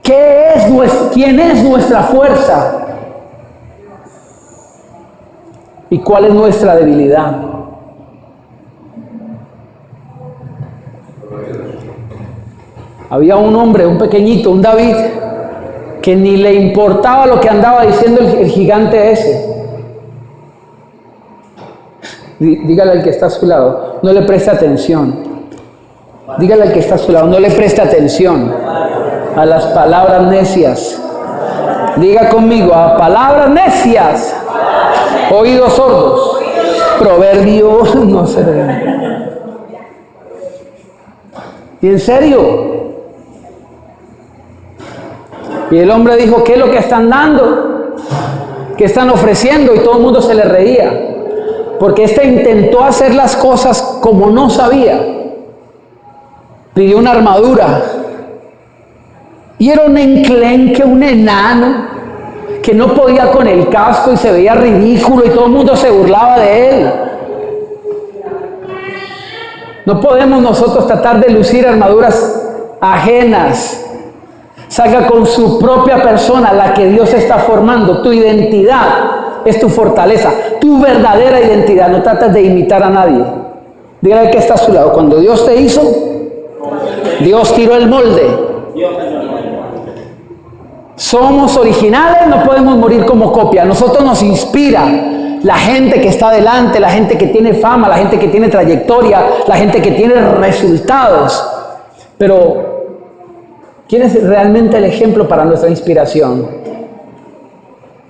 ¿Quién es nuestra fuerza? ¿Y cuál es nuestra debilidad? Había un hombre, un pequeñito, un David, que ni le importaba lo que andaba diciendo el gigante ese. Dígale al que está a su lado: no le preste atención. Dígale al que está a su lado: no le preste atención a las palabras necias. Diga conmigo: a palabras necias, oídos sordos. Proverbios, no sé. Y en serio. Y el hombre dijo: ¿qué es lo que están dando? ¿Qué están ofreciendo? Y todo el mundo se le reía. Porque este intentó hacer las cosas como no sabía. Pidió una armadura. Y era un enclenque, un enano, que no podía con el casco y se veía ridículo y todo el mundo se burlaba de él. No podemos nosotros tratar de lucir armaduras ajenas. Salga con su propia persona, la que Dios está formando. Tu identidad es tu fortaleza, tu verdadera identidad. No tratas de imitar a nadie. Dígale que está a su lado: cuando Dios te hizo, Dios tiró el molde. Somos originales, no podemos morir como copia. A nosotros nos inspira la gente que está adelante, la gente que tiene fama, la gente que tiene trayectoria, la gente que tiene resultados. Pero ¿quién es realmente el ejemplo para nuestra inspiración?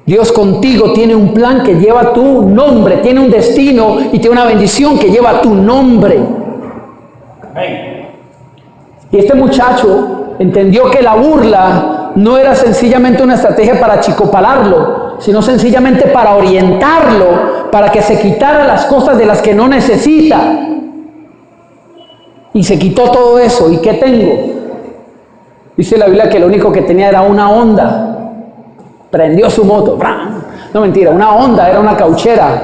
Dios contigo tiene un plan que lleva tu nombre, tiene un destino y tiene una bendición que lleva tu nombre. Y este muchacho entendió que la burla no era sencillamente una estrategia para achicopalarlo, sino sencillamente para orientarlo, para que se quitara las cosas de las que no necesita. Y se quitó todo eso. ¿Y qué tengo? Dice la Biblia que lo único que tenía era una Honda. Prendió su moto. No, mentira, una Honda, era una cauchera.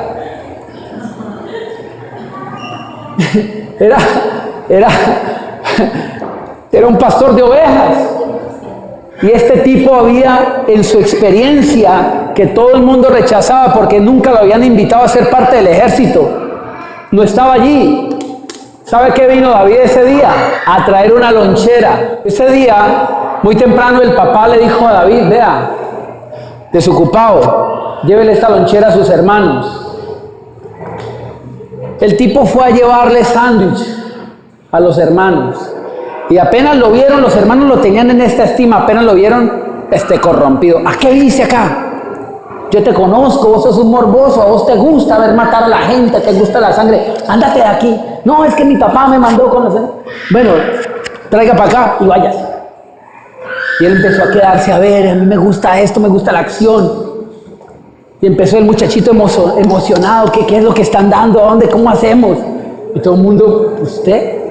Era un pastor de ovejas. Y este tipo había, en su experiencia, que todo el mundo rechazaba porque nunca lo habían invitado a ser parte del ejército. No estaba allí. ¿Sabe qué vino David ese día? A traer una lonchera. Ese día, muy temprano, el papá le dijo a David: vea, desocupado, llévele esta lonchera a sus hermanos. El tipo fue a llevarle sándwich a los hermanos. Y apenas lo vieron, los hermanos lo tenían en esta estima, apenas lo vieron, corrompido. ¿A qué viniste acá? Yo te conozco, vos sos un morboso, a vos te gusta ver matar a la gente, te gusta la sangre, ándate de aquí. No, es que mi papá me mandó con la sangre. Bueno, traiga para acá y vayas. Y él empezó a quedarse, a ver, a mí me gusta esto, me gusta la acción. Y empezó el muchachito emocionado, ¿qué es lo que están dando? ¿A dónde? ¿Cómo hacemos? Y todo el mundo, ¿usted?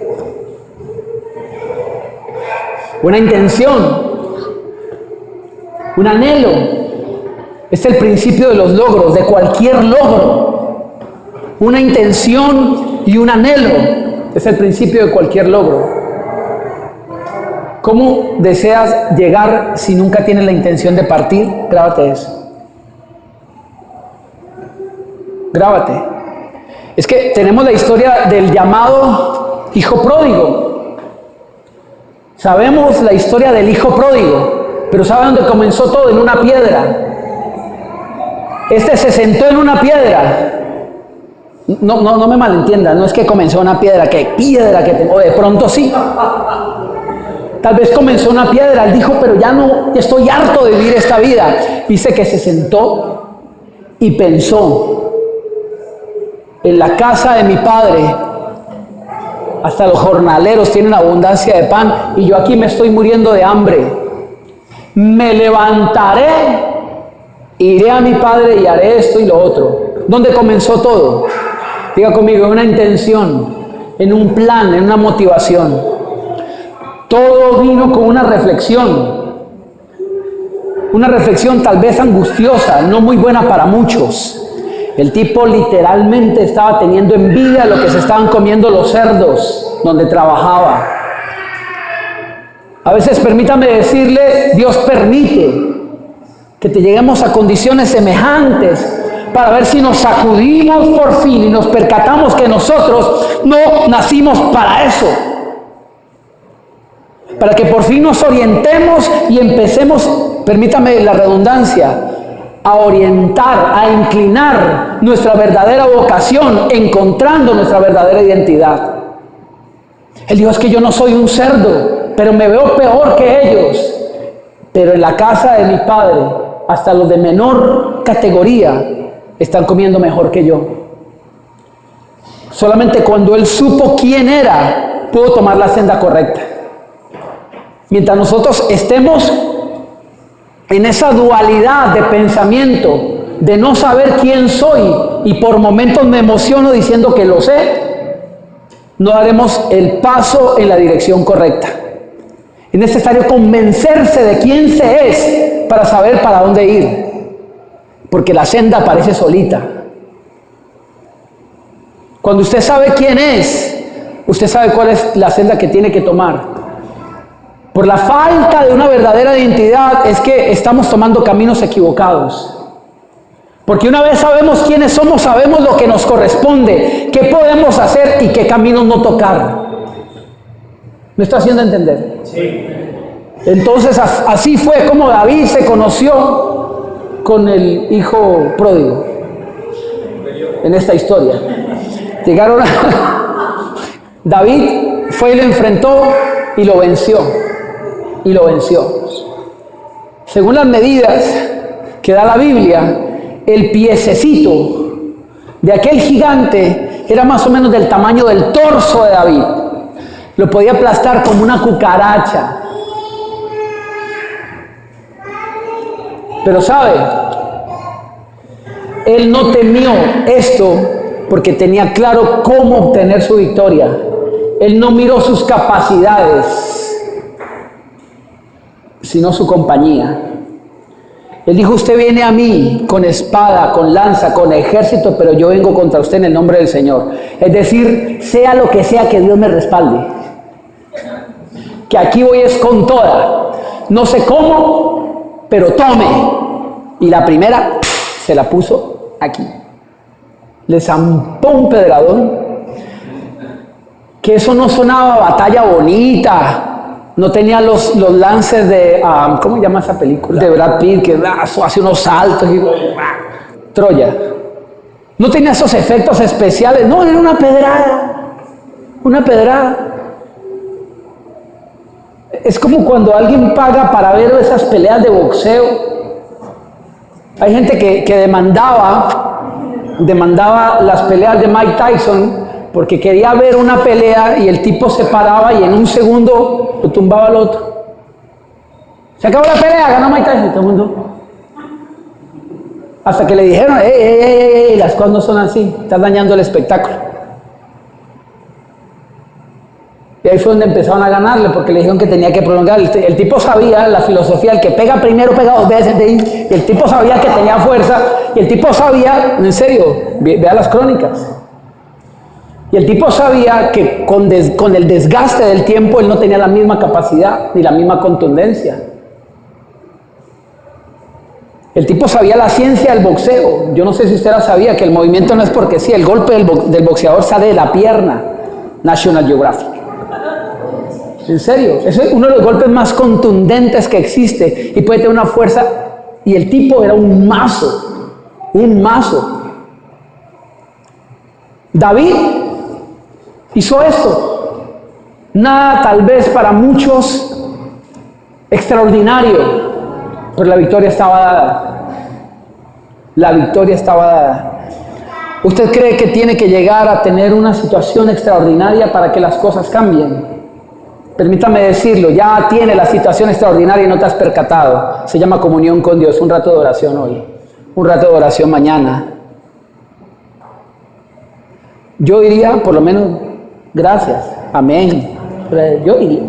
Una intención, un anhelo. Es el principio de los logros, de cualquier logro. Una intención y un anhelo es el principio de cualquier logro. ¿Cómo deseas llegar si nunca tienes la intención de partir? Grábate eso. Grábate. Es que tenemos la historia del llamado hijo pródigo. Sabemos la historia del hijo pródigo, pero ¿sabe dónde comenzó todo? En una piedra. Se sentó en una piedra. No me malentiendan, no es que comenzó una piedra, o de pronto sí. Tal vez comenzó una piedra, él dijo, pero ya no, estoy harto de vivir esta vida. Dice que se sentó y pensó, en la casa de mi padre, hasta los jornaleros tienen abundancia de pan y yo aquí me estoy muriendo de hambre. Me levantaré, iré a mi padre y haré esto y lo otro. ¿Dónde comenzó todo? Diga conmigo, en una intención, en un plan, en una motivación. Todo vino con una reflexión tal vez angustiosa, no muy buena para muchos. El tipo literalmente estaba teniendo envidia de lo que se estaban comiendo los cerdos donde trabajaba. A veces, permítame decirle, Dios permite que te lleguemos a condiciones semejantes para ver si nos sacudimos por fin y nos percatamos que nosotros no nacimos para eso. Para que por fin nos orientemos y empecemos, permítame la redundancia, a orientar, a inclinar nuestra verdadera vocación, encontrando nuestra verdadera identidad. Él dijo, es que yo no soy un cerdo, pero me veo peor que ellos. Pero en la casa de mi padre, hasta los de menor categoría están comiendo mejor que yo. Solamente cuando él supo quién era, pudo tomar la senda correcta. Mientras nosotros estemos en esa dualidad de pensamiento, de no saber quién soy, y por momentos me emociono diciendo que lo sé, no daremos el paso en la dirección correcta. Es necesario convencerse de quién se es para saber para dónde ir, porque la senda aparece solita. Cuando usted sabe quién es, usted sabe cuál es la senda que tiene que tomar. Por la falta de una verdadera identidad es que estamos tomando caminos equivocados. Porque una vez sabemos quiénes somos, sabemos lo que nos corresponde, qué podemos hacer y qué caminos no tocar. ¿Me está haciendo entender? Sí. Entonces así fue como David se conoció con el hijo pródigo en esta historia. Llegaron a... David fue y lo enfrentó y lo venció. Y lo venció. Según las medidas que da la Biblia, el piececito de aquel gigante era más o menos del tamaño del torso de David. Lo podía aplastar como una cucaracha. Pero ¿sabe? Él no temió esto porque tenía claro cómo obtener su victoria. Él no miró sus capacidades, sino su compañía. Él dijo, usted viene a mí con espada, con lanza, con ejército, pero yo vengo contra usted en el nombre del Señor. Es decir, sea lo que sea, que Dios me respalde. Que aquí voy es con toda. No sé cómo, pero tome. Y la primera se la puso aquí. Le zampó un pedradón. Que eso no sonaba batalla bonita. No tenía los lances de, ¿cómo se llama esa película? De Brad Pitt, que hace unos saltos y Troya. No tenía esos efectos especiales. No, era una pedrada. Una pedrada. Es como cuando alguien paga para ver esas peleas de boxeo. Hay gente que demandaba las peleas de Mike Tyson porque quería ver una pelea y el tipo se paraba y en un segundo lo tumbaba al otro. Se acabó la pelea, ganó Mike Tyson, todo el mundo. Hasta que le dijeron, las cosas no son así, estás dañando el espectáculo. Y ahí fue donde empezaron a ganarle, porque le dijeron que tenía que prolongar. El tipo sabía la filosofía, el que pega primero pega dos veces, y el tipo sabía que tenía fuerza, y el tipo sabía, en serio, vea las crónicas. Y el tipo sabía que con el desgaste del tiempo él no tenía la misma capacidad, ni la misma contundencia. El tipo sabía la ciencia del boxeo. Yo no sé si usted la sabía, que el movimiento no es porque sí, el golpe del boxeador sale de la pierna. National Geographic. En serio, ese es uno de los golpes más contundentes que existe y puede tener una fuerza. Y el tipo era un mazo. David hizo esto. Nada tal vez para muchos extraordinario, pero la victoria estaba dada. La victoria estaba dada. ¿Usted cree que tiene que llegar a tener una situación extraordinaria para que las cosas cambien? Permítame decirlo, ya tiene la situación extraordinaria y no te has percatado. Se llama comunión con Dios, un rato de oración hoy, un rato de oración mañana. Yo diría, por lo menos, gracias, amén. Yo diría.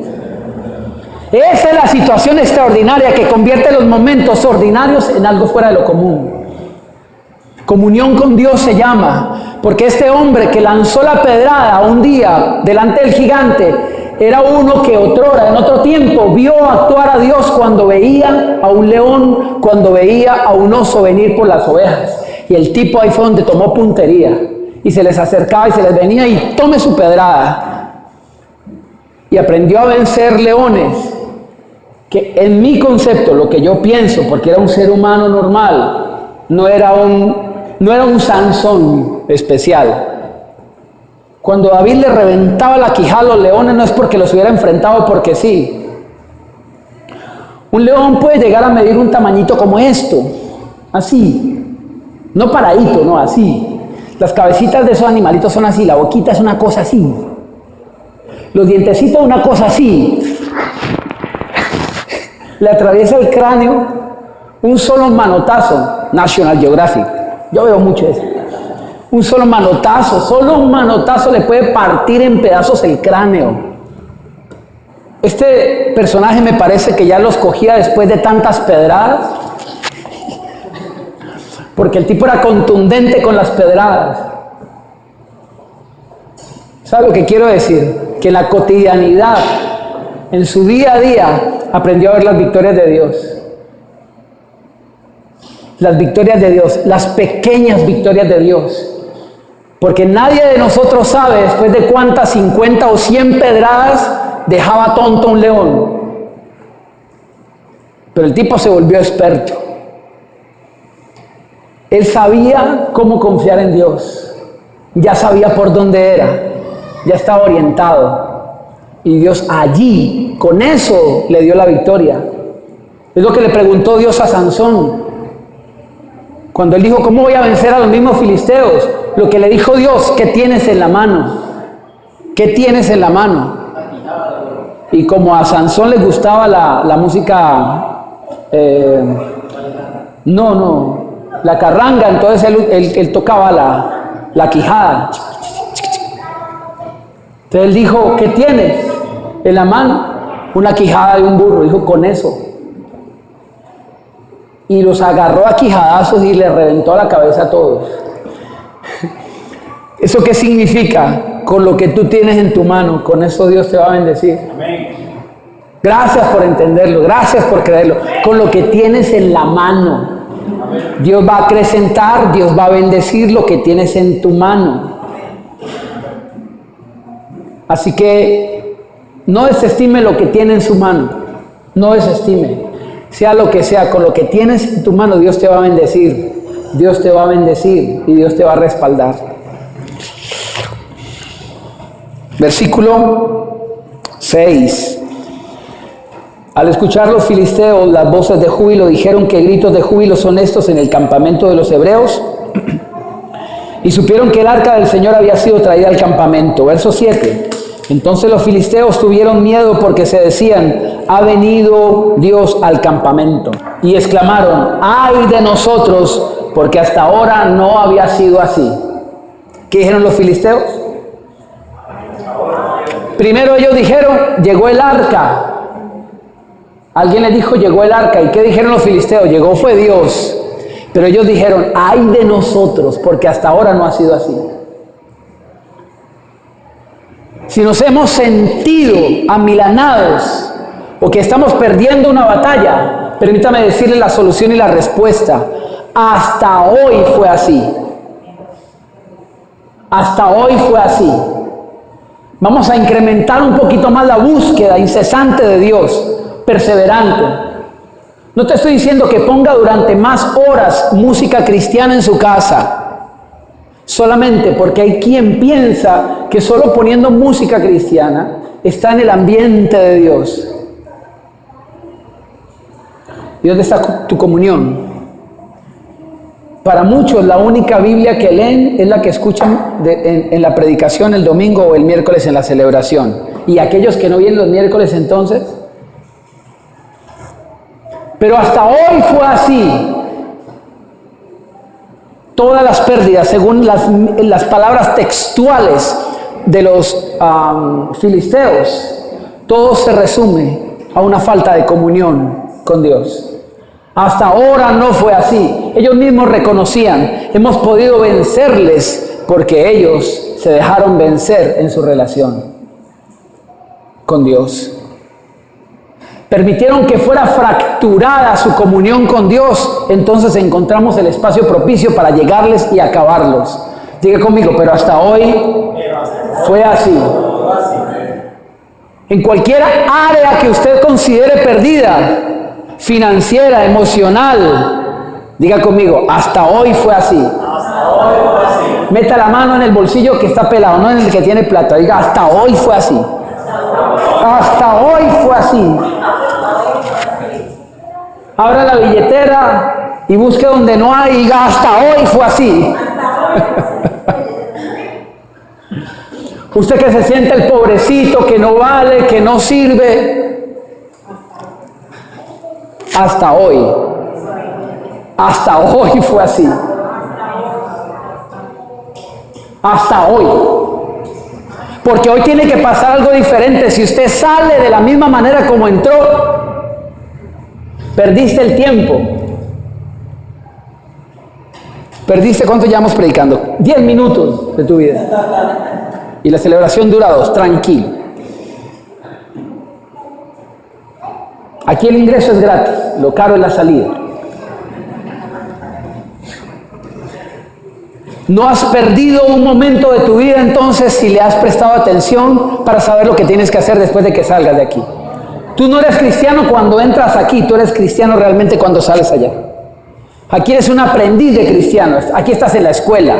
Esa es la situación extraordinaria que convierte los momentos ordinarios en algo fuera de lo común. Comunión con Dios se llama, porque este hombre que lanzó la pedrada un día delante del gigante era uno que otrora, en otro tiempo, vio actuar a Dios cuando veía a un león, cuando veía a un oso venir por las ovejas. Y el tipo ahí fue donde tomó puntería y se les acercaba y se les venía y tome su pedrada. Y aprendió a vencer leones, que en mi concepto, lo que yo pienso, porque era un ser humano normal, no era un Sansón especial. Cuando David le reventaba la quijada a los leones no es porque los hubiera enfrentado porque sí. Un león puede llegar a medir un tamañito como esto, así, no paradito, no, así. Las cabecitas de esos animalitos son así, la boquita es una cosa así, los dientecitos una cosa así. Le atraviesa el cráneo un solo manotazo. National Geographic, yo veo mucho eso. Un solo un manotazo le puede partir en pedazos el cráneo. Este personaje me parece que ya los cogía después de tantas pedradas, porque el tipo era contundente con las pedradas. ¿Sabe lo que quiero decir? Que en la cotidianidad, en su día a día, aprendió a ver las victorias de Dios. Las victorias de Dios, las pequeñas victorias de Dios. Porque nadie de nosotros sabe después de cuántas 50 o 100 pedradas dejaba tonto un león. Pero el tipo se volvió experto. Él sabía cómo confiar en Dios. Ya sabía por dónde era. Ya estaba orientado. Y Dios allí, con eso, le dio la victoria. Es lo que le preguntó Dios a Sansón. Cuando él dijo, ¿cómo voy a vencer a los mismos filisteos? Lo que le dijo Dios, ¿qué tienes en la mano? ¿Qué tienes en la mano? Y como a Sansón le gustaba la música, la carranga, entonces él tocaba la quijada. Entonces él dijo, ¿qué tienes en la mano? Una quijada de un burro, dijo, con eso. Y los agarró a quijadazos y le reventó la cabeza a todos. ¿Eso qué significa? Con lo que tú tienes en tu mano, con eso Dios te va a bendecir. Amén. Gracias por entenderlo, gracias por creerlo. Con lo que tienes en la mano, Dios va a acrecentar, Dios va a bendecir lo que tienes en tu mano. Así que no desestime lo que tiene en su mano, no desestime. Sea lo que sea, con lo que tienes en tu mano, Dios te va a bendecir. Dios te va a bendecir y Dios te va a respaldar. Versículo 6. Al escuchar los filisteos las voces de júbilo, dijeron: ¿qué gritos de júbilo son estos en el campamento de los hebreos? Y supieron que el arca del Señor había sido traída al campamento. Verso 7. Entonces los filisteos tuvieron miedo porque se decían: ha venido Dios al campamento. Y exclamaron: ¡ay de nosotros! Porque hasta ahora no había sido así. ¿Qué dijeron los filisteos? Primero ellos dijeron: llegó el arca. Alguien les dijo: llegó el arca. ¿Y qué dijeron los filisteos? Llegó fue Dios. Pero ellos dijeron: ¡ay de nosotros! Porque hasta ahora no ha sido así. Si nos hemos sentido amilanados o que estamos perdiendo una batalla, permítame decirle la solución y la respuesta. Hasta hoy fue así. Hasta hoy fue así. Vamos a incrementar un poquito más la búsqueda incesante de Dios, perseverante. No te estoy diciendo que ponga durante más horas música cristiana en su casa, solamente porque hay quien piensa que solo poniendo música cristiana está en el ambiente de Dios. ¿Y dónde está tu comunión? Para muchos la única Biblia que leen es la que escuchan en la predicación el domingo o el miércoles en la celebración. ¿Y aquellos que no vienen los miércoles entonces? Pero hasta hoy fue así. Todas las pérdidas, según las palabras textuales de los filisteos, todo se resume a una falta de comunión con Dios. Hasta ahora no fue así. Ellos mismos reconocían: hemos podido vencerles porque ellos se dejaron vencer en su relación con Dios. Permitieron que fuera fracturada su comunión con Dios. Entonces encontramos el espacio propicio para llegarles y acabarlos. Diga conmigo: pero hasta hoy fue así. En cualquier área que usted considere perdida, financiera, emocional, diga conmigo: hasta hoy fue así. Meta la mano en el bolsillo que está pelado, no en el que tiene plata. Diga: hasta hoy fue así. Hasta hoy fue así. Abra la billetera y busque donde no hay y diga: hasta hoy fue así. Usted que se siente el pobrecito, que no vale, que no sirve, hasta hoy fue así. Hasta hoy. Porque hoy tiene que pasar algo diferente. Si usted sale de la misma manera como entró, perdiste el tiempo. Perdiste, ¿cuánto llevamos predicando? 10 minutos de tu vida. Y la celebración dura 2, tranquilo. Aquí el ingreso es gratis, lo caro es la salida. No has perdido un momento de tu vida entonces si le has prestado atención para saber lo que tienes que hacer después de que salgas de aquí. Tú no eres cristiano cuando entras aquí, tú eres cristiano realmente cuando sales allá. Aquí eres un aprendiz de cristiano, aquí estás en la escuela.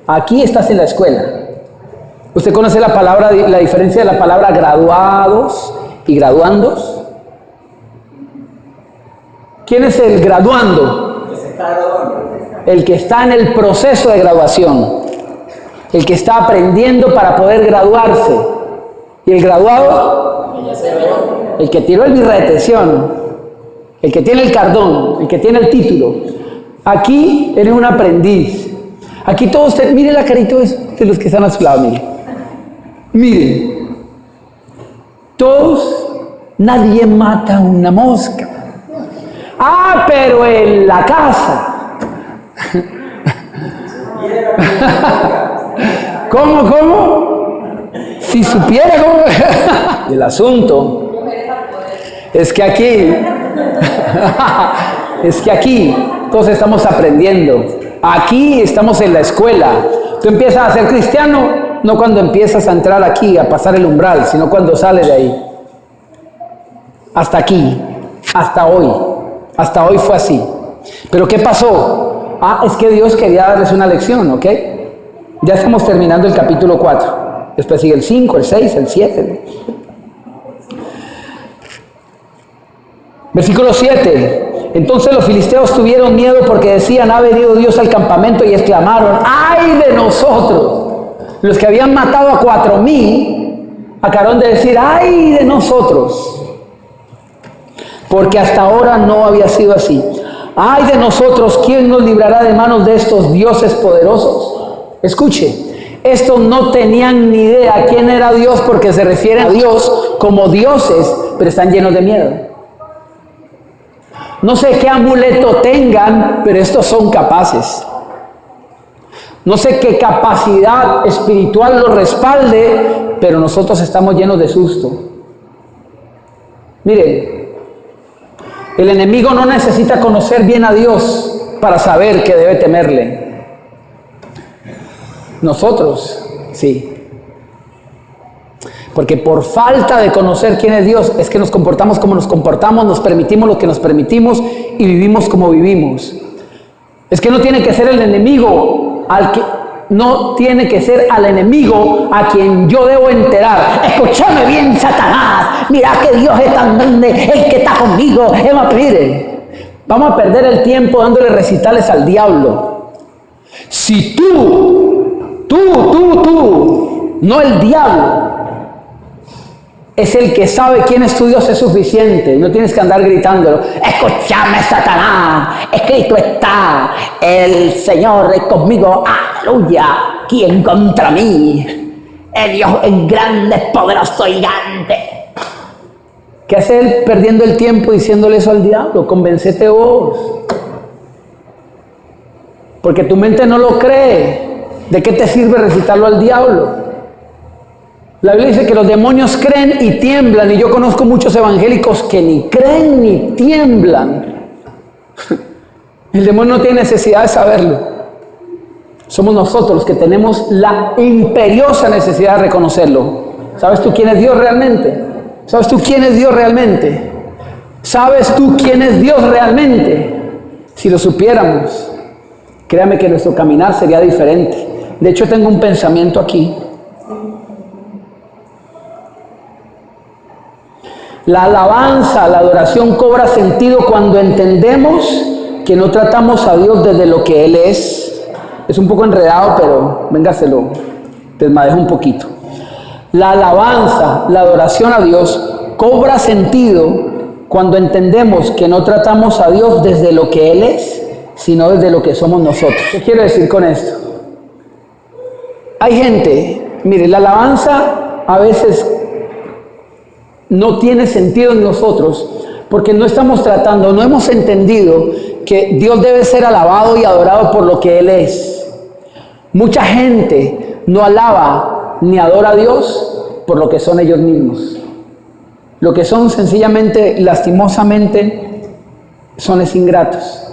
Aquí estás en la escuela. ¿Usted conoce la palabra, la diferencia de la palabra graduados y graduandos? ¿Quién es el graduando? El que está en el proceso de graduación. El que está aprendiendo para poder graduarse. ¿Y el graduado? El que tiró el birrete, ¿sí o no? El que tiene el cardón, el que tiene el título. Aquí eres un aprendiz. Aquí todos, mire la carita de los que están a su lado, mire. Miren, todos, nadie mata una mosca. Ah, pero en la casa. ¿Cómo? Si supiera cómo. El asunto es que aquí todos estamos aprendiendo. Aquí estamos en la escuela. Tú empiezas a ser cristiano no cuando empiezas a entrar aquí, a pasar el umbral, sino cuando sales de ahí. Hasta aquí, hasta hoy fue así. ¿Pero qué pasó? Es que Dios quería darles una lección, ¿ok? Ya estamos terminando el capítulo 4. Después sigue el 5, el 6, el 7. Versículo 7. Entonces los filisteos tuvieron miedo porque decían: ha venido Dios al campamento, y exclamaron: ¡ay de nosotros! Los que habían matado a 4,000 acabaron de decir: ¡ay de nosotros! Porque hasta ahora no había sido así. ¡Ay de nosotros! ¿Quién nos librará de manos de estos dioses poderosos? Escuche, estos no tenían ni idea quién era Dios, porque se refieren a Dios como dioses, pero están llenos de miedo. No sé qué amuleto tengan, pero estos son capaces. No sé qué capacidad espiritual los respalde, pero nosotros estamos llenos de susto. Miren, el enemigo no necesita conocer bien a Dios para saber que debe temerle. Nosotros, sí. Porque por falta de conocer quién es Dios, es que nos comportamos como nos comportamos, nos permitimos lo que nos permitimos y vivimos como vivimos. Es que no tiene que ser el enemigo no tiene que ser al enemigo a quien yo debo enterar. Escúchame bien, Satanás, mira que Dios es tan grande, el que está conmigo. Mire, vamos a perder el tiempo dándole recitales al diablo. Si tú, no el diablo, es el que sabe quién es tu Dios, es suficiente. No tienes que andar gritándolo: escúchame, Satanás, escrito está, el Señor es conmigo, aleluya, ¿quién contra mí? El Dios es grande, poderoso, gigante. ¿Qué hace él perdiendo el tiempo diciéndole eso al diablo? Convéncete vos, porque tu mente no lo cree. ¿De qué te sirve recitarlo al diablo? La Biblia dice que los demonios creen y tiemblan, y yo conozco muchos evangélicos que ni creen ni tiemblan. El demonio no tiene necesidad de saberlo. Somos nosotros los que tenemos la imperiosa necesidad de reconocerlo. ¿Sabes tú quién es Dios realmente? ¿Sabes tú quién es Dios realmente? ¿Sabes tú quién es Dios realmente? Si lo supiéramos, créame que nuestro caminar sería diferente. De hecho, tengo un pensamiento aquí. La alabanza, la adoración cobra sentido cuando entendemos que no tratamos a Dios desde lo que Él es. Es un poco enredado, pero venga, se lo desmadejo un poquito. La alabanza, la adoración a Dios cobra sentido cuando entendemos que no tratamos a Dios desde lo que Él es, sino desde lo que somos nosotros. ¿Qué quiero decir con esto? Hay gente, mire, la alabanza a veces no tiene sentido en nosotros porque no estamos tratando, no hemos entendido que Dios debe ser alabado y adorado por lo que Él es. Mucha gente no alaba ni adora a Dios por lo que son ellos mismos. Lo que son sencillamente, lastimosamente, son ingratos.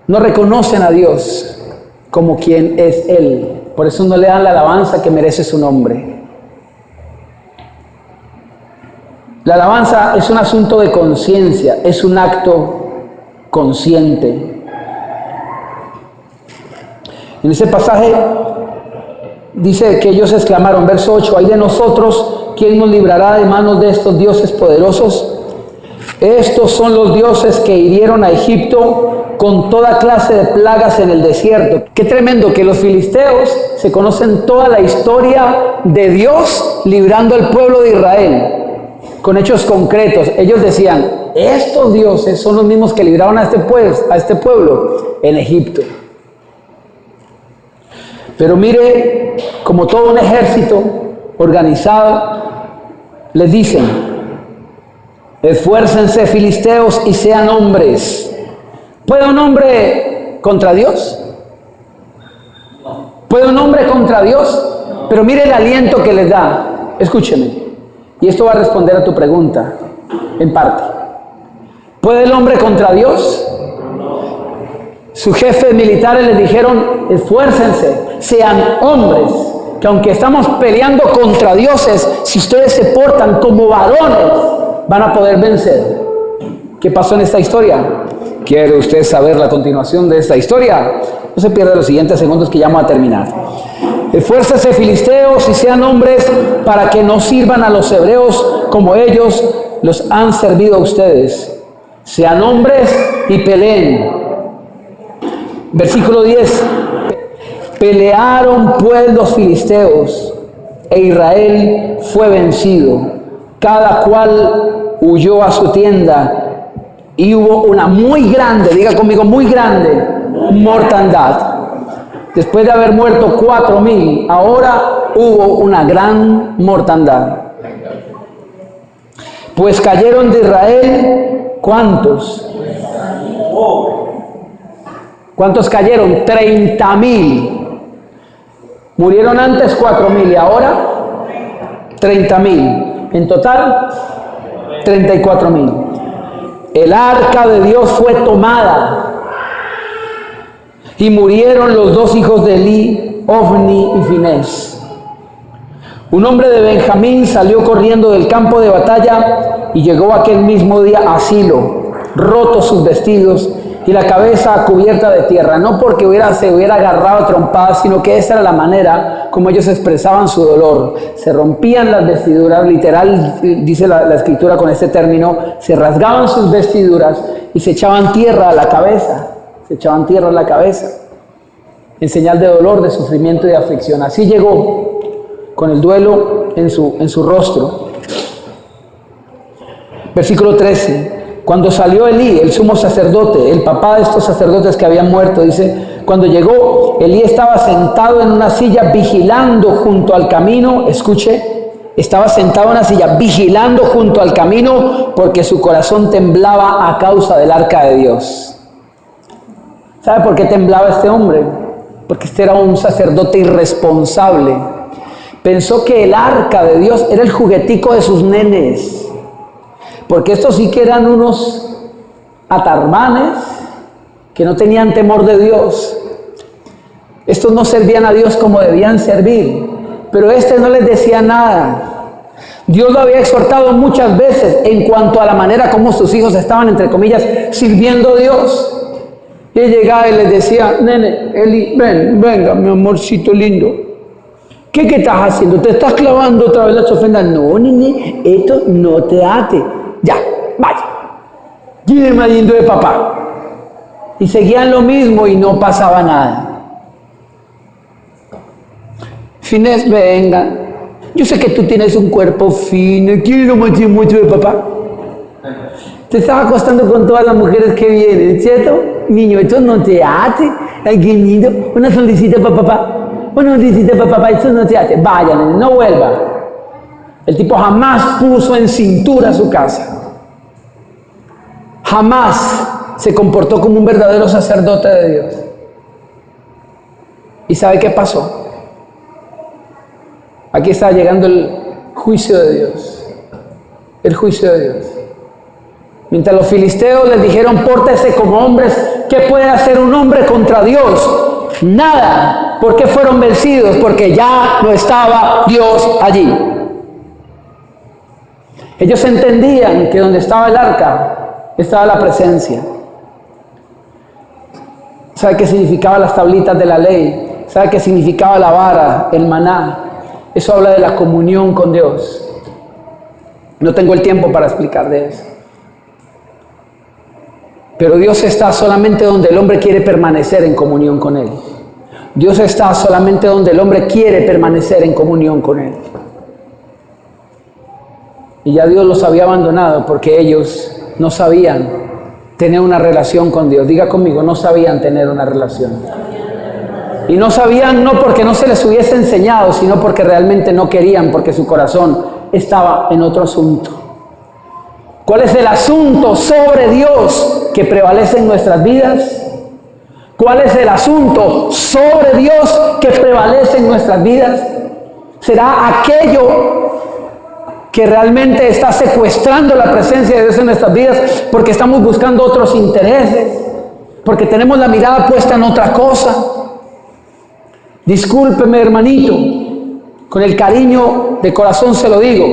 No reconocen a Dios como quien es Él. Por eso no le dan la alabanza que merece su nombre. La alabanza es un asunto de conciencia, es un acto consciente. En ese pasaje dice que ellos exclamaron, verso 8, ¡ay de nosotros! ¿Quién nos librará de manos de estos dioses poderosos? Estos son los dioses que hirieron a Egipto con toda clase de plagas en el desierto. Qué tremendo que los filisteos se conocen toda la historia de Dios librando al pueblo de Israel. Con hechos concretos. Ellos decían, estos dioses son los mismos que libraron a este pueblo en Egipto. Pero mire, como todo un ejército organizado, les dicen, esfuércense, filisteos, y sean hombres. ¿Puede un hombre contra Dios? ¿Puede un hombre contra Dios? Pero mire el aliento que les da. Escúcheme. Y esto va a responder a tu pregunta, en parte. ¿Puede el hombre contra Dios? Sus jefes militares les dijeron, esfuércense, sean hombres, que aunque estamos peleando contra dioses, si ustedes se portan como varones, van a poder vencer. ¿Qué pasó en esta historia? ¿Quiere usted saber la continuación de esta historia? No se pierda los siguientes segundos que ya vamos a terminar. Esfuércense, filisteos, y sean hombres, para que no sirvan a los hebreos como ellos los han servido a ustedes. Sean hombres y peleen. Versículo 10. Pelearon pues los filisteos e Israel fue vencido. Cada cual huyó a su tienda y hubo una muy grande, diga conmigo, muy grande mortandad. Después de haber muerto 4,000, ahora hubo una gran mortandad. Pues cayeron de Israel, ¿cuántos? ¿Cuántos cayeron? 30,000. Murieron antes 4,000 y ahora 30,000. En total, 34,000. El arca de Dios fue tomada y murieron los 2 hijos de Elí, Ofni y Finés. Un hombre de Benjamín salió corriendo del campo de batalla y llegó aquel mismo día a Silo, rotos sus vestidos y la cabeza cubierta de tierra, no porque se hubiera agarrado a trompadas, sino que esa era la manera como ellos expresaban su dolor. Se rompían las vestiduras, literal, dice la escritura con este término, se rasgaban sus vestiduras y se echaban tierra a la cabeza, en señal de dolor, de sufrimiento y de aflicción. Así llegó, con el duelo en su rostro. Versículo 13. Cuando salió Elí, el sumo sacerdote, el papá de estos sacerdotes que habían muerto, dice, cuando llegó, Elí estaba sentado en una silla vigilando junto al camino. Escuche, estaba sentado en una silla vigilando junto al camino porque su corazón temblaba a causa del arca de Dios. ¿Sabe por qué temblaba este hombre? Porque este era un sacerdote irresponsable. Pensó que el arca de Dios era el juguetico de sus nenes. Porque estos sí que eran unos atarmanes que no tenían temor de Dios. Estos no servían a Dios como debían servir. Pero este no les decía nada. Dios lo había exhortado muchas veces en cuanto a la manera como sus hijos estaban, entre comillas, sirviendo a Dios. Y él llegaba y les decía, nene, Eli, venga, mi amorcito lindo. ¿Qué estás haciendo? ¿Te estás clavando otra vez las ofrendas? No, nene, esto no te ate. Ya, vaya. Lléveme lindo de papá. Y seguían lo mismo y no pasaba nada. Finés, venga. Yo sé que tú tienes un cuerpo fino. Quiero mucho de papá. Te estás acostando con todas las mujeres que vienen, ¿cierto? Niño, esto no te hace. Ay, qué lindo. Una sonrisita para papá. Una sonrisita para papá. Esto no te hace. Vaya, nene, no vuelva. El tipo jamás puso en cintura su casa. Jamás se comportó como un verdadero sacerdote de Dios. ¿Y sabe qué pasó? Aquí está llegando el juicio de Dios. El juicio de Dios. Mientras los filisteos les dijeron, pórtese como hombres, ¿qué puede hacer un hombre contra Dios? Nada. ¿Por qué fueron vencidos? Porque ya no estaba Dios allí. Ellos entendían que donde estaba el arca estaba la presencia. ¿Sabe qué significaba las tablitas de la ley? ¿Sabe qué significaba la vara, el maná? Eso habla de la comunión con Dios. No tengo el tiempo para explicar de eso. Pero Dios está solamente donde el hombre quiere permanecer en comunión con Él. Dios está solamente donde el hombre quiere permanecer en comunión con Él. Y ya Dios los había abandonado porque ellos no sabían tener una relación con Dios. Diga conmigo, no sabían tener una relación. Y no sabían no porque no se les hubiese enseñado, sino porque realmente no querían, porque su corazón estaba en otro asunto. ¿Cuál es el asunto sobre Dios que prevalece en nuestras vidas? ¿Cuál es el asunto sobre Dios que prevalece en nuestras vidas? ¿Será aquello que realmente está secuestrando la presencia de Dios en nuestras vidas porque estamos buscando otros intereses, porque tenemos la mirada puesta en otra cosa? Discúlpeme, hermanito, con el cariño de corazón se lo digo.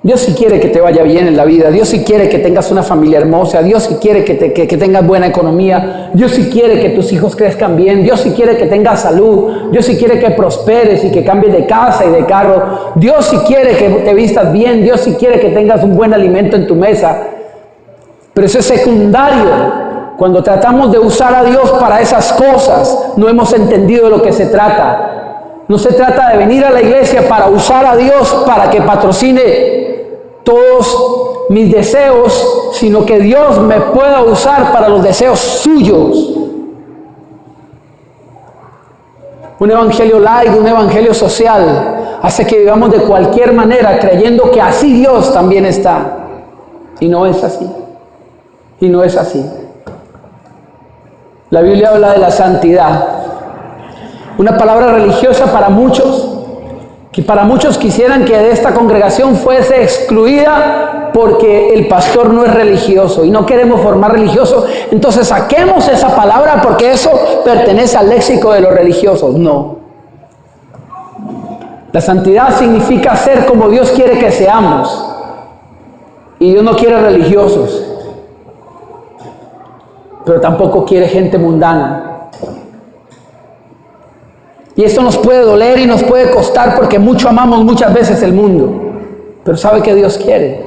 Dios sí quiere que te vaya bien en la vida. Dios sí quiere que tengas una familia hermosa. Dios sí quiere que tengas buena economía. Dios sí quiere que tus hijos crezcan bien. Dios sí quiere que tengas salud. Dios sí quiere que prosperes y que cambies de casa y de carro. Dios sí quiere que te vistas bien. Dios sí quiere que tengas un buen alimento en tu mesa. Pero eso es secundario. Cuando tratamos de usar a Dios para esas cosas, no hemos entendido de lo que se trata. No se trata de venir a la iglesia para usar a Dios para que patrocine todos mis deseos, sino que Dios me pueda usar para los deseos suyos. Un evangelio light, un evangelio social, hace que vivamos de cualquier manera, creyendo que así Dios también está. Y no es así. Y no es así. La Biblia habla de la santidad. Una palabra religiosa para muchos, que para muchos quisieran que de esta congregación fuese excluida porque el pastor no es religioso y no queremos formar religiosos. Entonces saquemos esa palabra porque eso pertenece al léxico de los religiosos. No. La santidad significa ser como Dios quiere que seamos. Y Dios no quiere religiosos, pero tampoco quiere gente mundana. Y esto nos puede doler y nos puede costar porque mucho amamos muchas veces el mundo. Pero ¿sabe qué Dios quiere?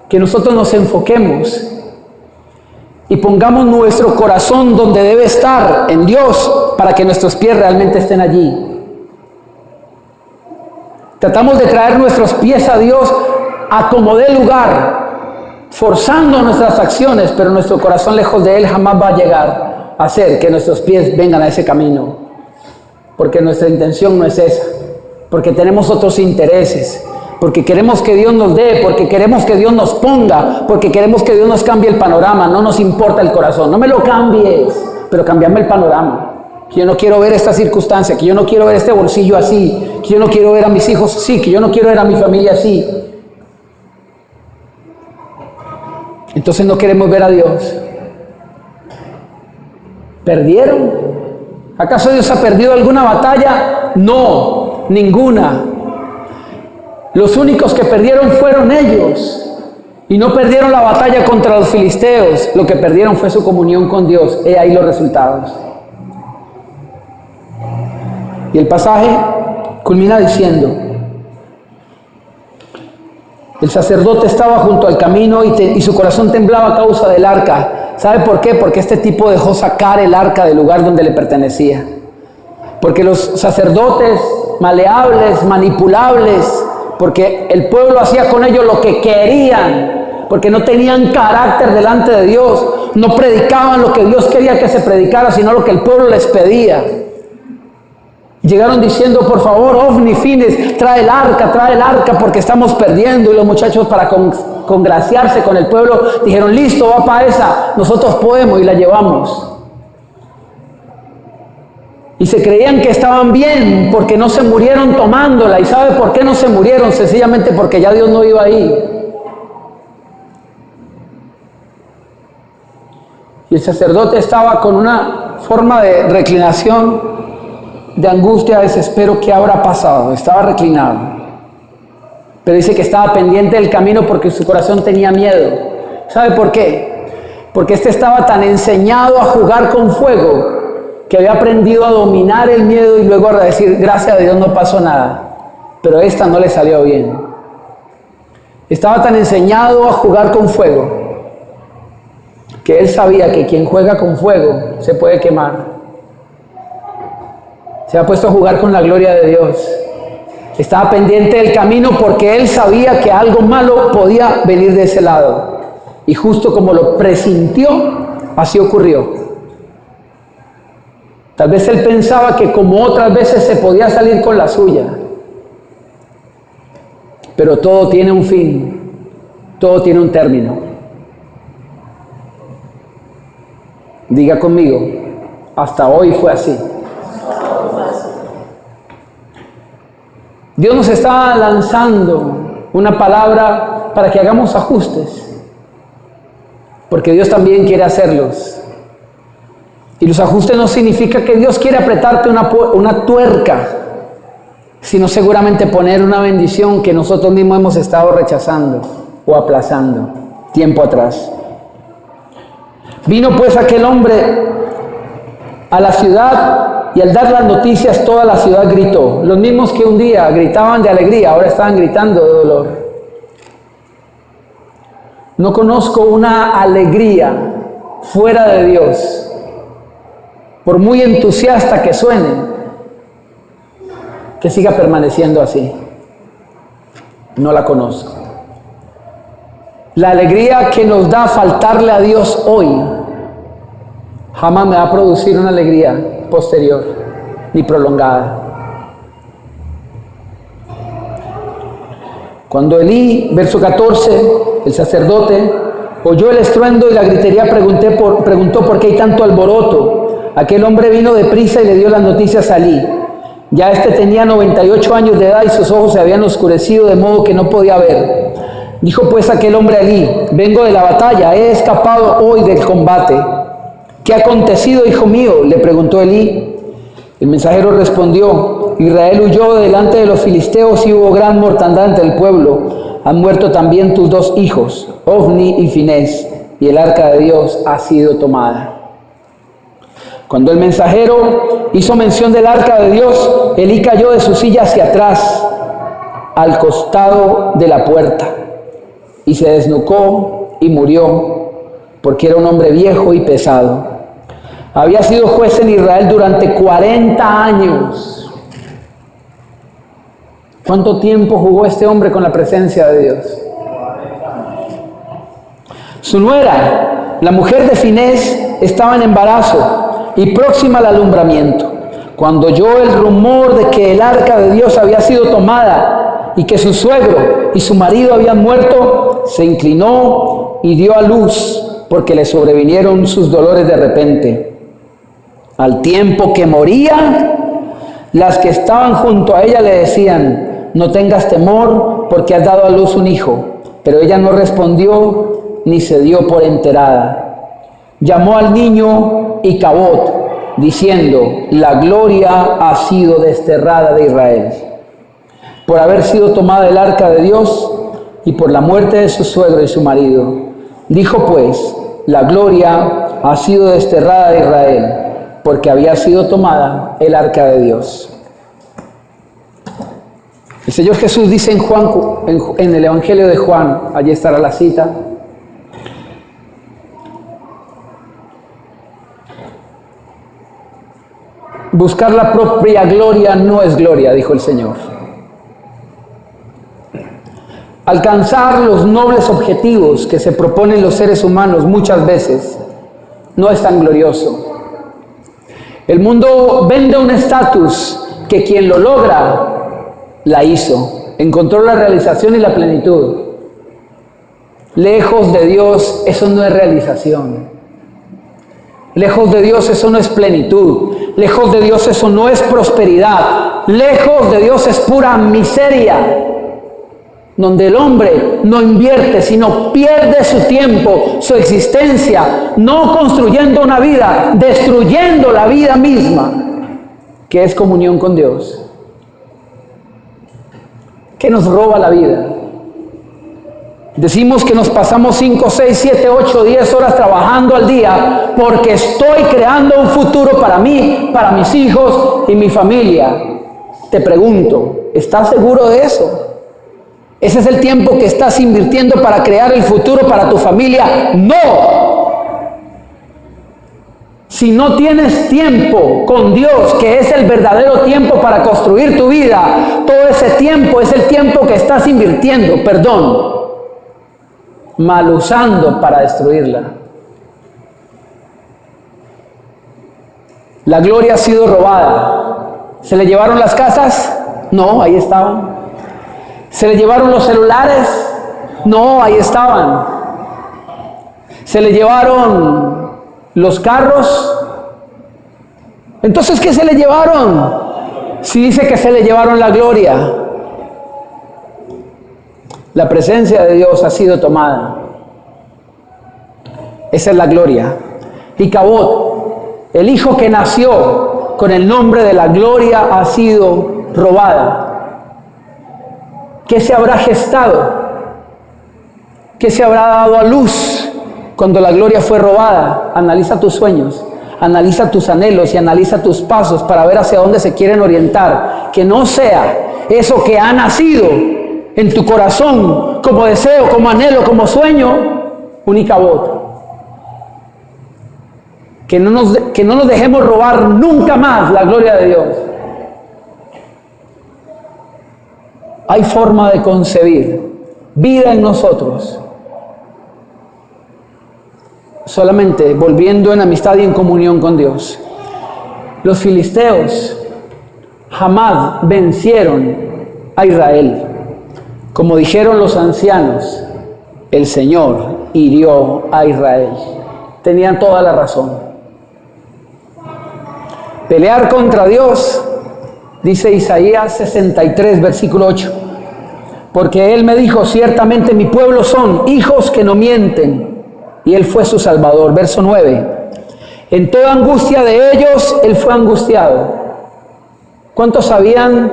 Que nosotros nos enfoquemos y pongamos nuestro corazón donde debe estar, en Dios, para que nuestros pies realmente estén allí. Tratamos de traer nuestros pies a Dios a como dé lugar, forzando nuestras acciones, pero nuestro corazón lejos de Él jamás va a llegar. Hacer que nuestros pies vengan a ese camino, porque nuestra intención no es esa, porque tenemos otros intereses, porque queremos que Dios nos dé, porque queremos que Dios nos ponga, porque queremos que Dios nos cambie el panorama. No nos importa el corazón, no me lo cambies, pero cámbiame el panorama. Que yo no quiero ver esta circunstancia, que yo no quiero ver este bolsillo así, que yo no quiero ver a mis hijos así, que yo no quiero ver a mi familia así. Entonces no queremos ver a Dios. ¿Perdieron? ¿Acaso Dios ha perdido alguna batalla? No, ninguna. Los únicos que perdieron fueron ellos. Y no perdieron la batalla contra los filisteos. Lo que perdieron fue su comunión con Dios. He ahí los resultados. Y el pasaje culmina diciendo: el sacerdote estaba junto al camino y su corazón temblaba a causa del arca. ¿Sabe por qué? Porque este tipo dejó sacar el arca del lugar donde le pertenecía. Porque los sacerdotes maleables, manipulables, porque el pueblo hacía con ellos lo que querían, porque no tenían carácter delante de Dios, no predicaban lo que Dios quería que se predicara, sino lo que el pueblo les pedía. Llegaron diciendo: por favor, Ofni, Fines, trae el arca, porque estamos perdiendo. Y los muchachos, para congraciarse con el pueblo, dijeron: listo, va para esa, nosotros podemos, y la llevamos. Y se creían que estaban bien porque no se murieron tomándola. ¿Y sabe por qué no se murieron? Sencillamente porque ya Dios no iba ahí. Y el sacerdote estaba con una forma de reclinación, de angustia, desespero. ¿Qué habrá pasado? Estaba reclinado. Pero dice que estaba pendiente del camino porque su corazón tenía miedo. ¿Sabe por qué? Porque estaba tan enseñado a jugar con fuego que había aprendido a dominar el miedo y luego a decir: gracias a Dios no pasó nada. Pero esta no le salió bien. Estaba tan enseñado a jugar con fuego que él sabía que quien juega con fuego se puede quemar. Se ha puesto a jugar con la gloria de Dios. Estaba pendiente del camino porque él sabía que algo malo podía venir de ese lado. Y justo como lo presintió, así ocurrió. Tal vez él pensaba que como otras veces se podía salir con la suya. Pero todo tiene un fin. Todo tiene un término. Diga conmigo: hasta hoy fue así. Dios nos está lanzando una palabra para que hagamos ajustes, porque Dios también quiere hacerlos. Y los ajustes no significa que Dios quiere apretarte una tuerca. sino seguramente poner una bendición que nosotros mismos hemos estado rechazando o aplazando tiempo atrás. Vino pues aquel hombre a la ciudad y al dar las noticias toda la ciudad gritó. Los mismos que un día gritaban de alegría, ahora estaban gritando de dolor. No conozco una alegría fuera de Dios, por muy entusiasta que suene, que siga permaneciendo así. No la conozco. La alegría que nos da faltarle a Dios hoy jamás me va a producir una alegría posterior ni prolongada. Cuando Elí, verso 14, el sacerdote, oyó el estruendo y la gritería, preguntó por qué hay tanto alboroto. Aquel hombre vino deprisa y le dio las noticias a Elí. Ya este tenía 98 años de edad y sus ojos se habían oscurecido de modo que no podía ver. Dijo pues aquel hombre a Elí: vengo de la batalla, he escapado hoy del combate. ¿Qué ha acontecido, hijo mío?, le preguntó Elí. El mensajero respondió: Israel huyó delante de los filisteos y hubo gran mortandad entre el pueblo. Han muerto también tus dos hijos, Ofni y Finés, y el arca de Dios ha sido tomada. Cuando el mensajero hizo mención del arca de Dios, Elí cayó de su silla hacia atrás, al costado de la puerta, y se desnucó y murió, porque era un hombre viejo y pesado. Había sido juez en Israel durante 40 años. ¿Cuánto tiempo jugó este hombre con la presencia de Dios? Su nuera, la mujer de Finés, estaba en embarazo y próxima al alumbramiento, cuando oyó el rumor de que el arca de Dios había sido tomada y que su suegro y su marido habían muerto, se inclinó y dio a luz, porque le sobrevinieron sus dolores de repente. Al tiempo que moría, las que estaban junto a ella le decían: no tengas temor, porque has dado a luz un hijo. Pero ella no respondió ni se dio por enterada. Llamó al niño Icabod, diciendo: la gloria ha sido desterrada de Israel, por haber sido tomada el arca de Dios y por la muerte de su suegro y su marido. Dijo pues: la gloria ha sido desterrada de Israel, porque había sido tomada el arca de Dios. El Señor Jesús dice en el Evangelio de Juan, allí estará la cita: buscar la propia gloria no es gloria, dijo el Señor. Alcanzar los nobles objetivos que se proponen los seres humanos muchas veces no es tan glorioso. El mundo vende un estatus que quien lo logra, la hizo, encontró la realización y la plenitud. Lejos de Dios, eso no es realización. Lejos de Dios, eso no es plenitud. Lejos de Dios, eso no es prosperidad. Lejos de Dios es pura miseria, donde el hombre no invierte, sino pierde su tiempo, su existencia, no construyendo una vida, destruyendo la vida misma, que es comunión con Dios. ¿Qué nos roba la vida? Decimos que nos pasamos 5, 6, 7, 8, 10 horas trabajando al día porque estoy creando un futuro para mí, para mis hijos y mi familia. Te pregunto, ¿estás seguro de eso? ¿Ese es el tiempo que estás invirtiendo para crear el futuro para tu familia? ¡No! Si no tienes tiempo con Dios, que es el verdadero tiempo para construir tu vida, todo ese tiempo es el tiempo que estás invirtiendo, mal usando para destruirla. La gloria ha sido robada. ¿Se le llevaron las casas? No, ahí estaban. ¿Se le llevaron los celulares? No, ahí estaban. ¿Se le llevaron los carros? Entonces, ¿qué se le llevaron? Si dice que se le llevaron la gloria. La presencia de Dios ha sido tomada. Esa es la gloria. Icabod, el hijo que nació con el nombre de la gloria, ha sido robada. ¿Qué se habrá gestado? ¿Qué se habrá dado a luz cuando la gloria fue robada? Analiza tus sueños, analiza tus anhelos y analiza tus pasos para ver hacia dónde se quieren orientar. Que no sea eso que ha nacido en tu corazón como deseo, como anhelo, como sueño, única voz. Que no nos dejemos robar nunca más la gloria de Dios. Hay forma de concebir vida en nosotros solamente volviendo en amistad y en comunión con Dios. Los filisteos jamás vencieron a Israel. Como dijeron los ancianos, el Señor hirió a Israel. Tenían toda la razón. Pelear contra Dios, dice Isaías 63, versículo 8. Porque Él me dijo, ciertamente mi pueblo son hijos que no mienten, y Él fue su Salvador. Verso 9. En toda angustia de ellos, Él fue angustiado. ¿Cuántos sabían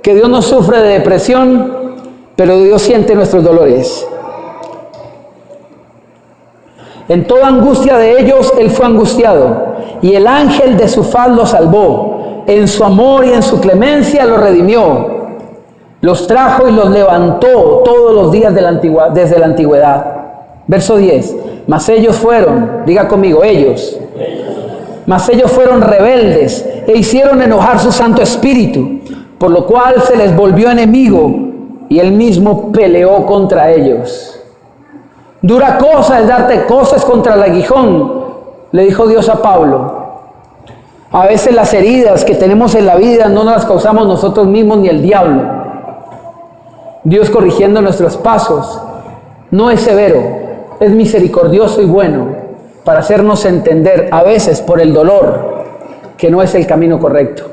que Dios no sufre de depresión, pero Dios siente nuestros dolores? En toda angustia de ellos, Él fue angustiado, y el ángel de su faz los salvó. En su amor y en su clemencia los redimió. Los trajo y los levantó todos los días desde la antigüedad. Verso 10. Mas ellos fueron, diga conmigo, ellos. Mas ellos fueron rebeldes e hicieron enojar su Santo Espíritu, por lo cual se les volvió enemigo y Él mismo peleó contra ellos. Dura cosa es darte cosas contra el aguijón, le dijo Dios a Pablo. A veces las heridas que tenemos en la vida no nos las causamos nosotros mismos ni el diablo. Dios, corrigiendo nuestros pasos, no es severo, es misericordioso y bueno para hacernos entender, a veces por el dolor, que no es el camino correcto.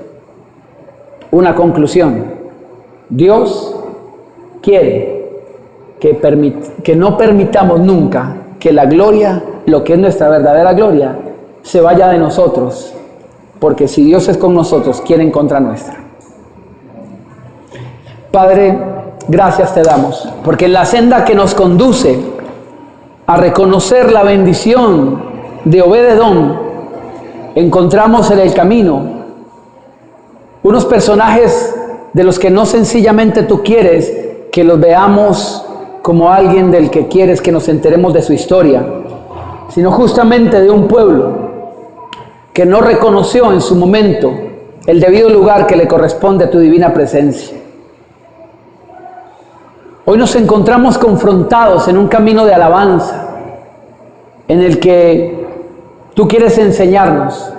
Una conclusión: Dios quiere que no permitamos nunca que la gloria, lo que es nuestra verdadera gloria, se vaya de nosotros, porque si Dios es con nosotros, ¿quién en contra nuestra? Padre, gracias te damos, porque en la senda que nos conduce a reconocer la bendición de Obed-Edom, encontramos en el camino unos personajes de los que no sencillamente tú quieres que los veamos como alguien del que quieres que nos enteremos de su historia, sino justamente de un pueblo que no reconoció en su momento el debido lugar que le corresponde a tu divina presencia. Hoy nos encontramos confrontados en un camino de alabanza en el que tú quieres enseñarnos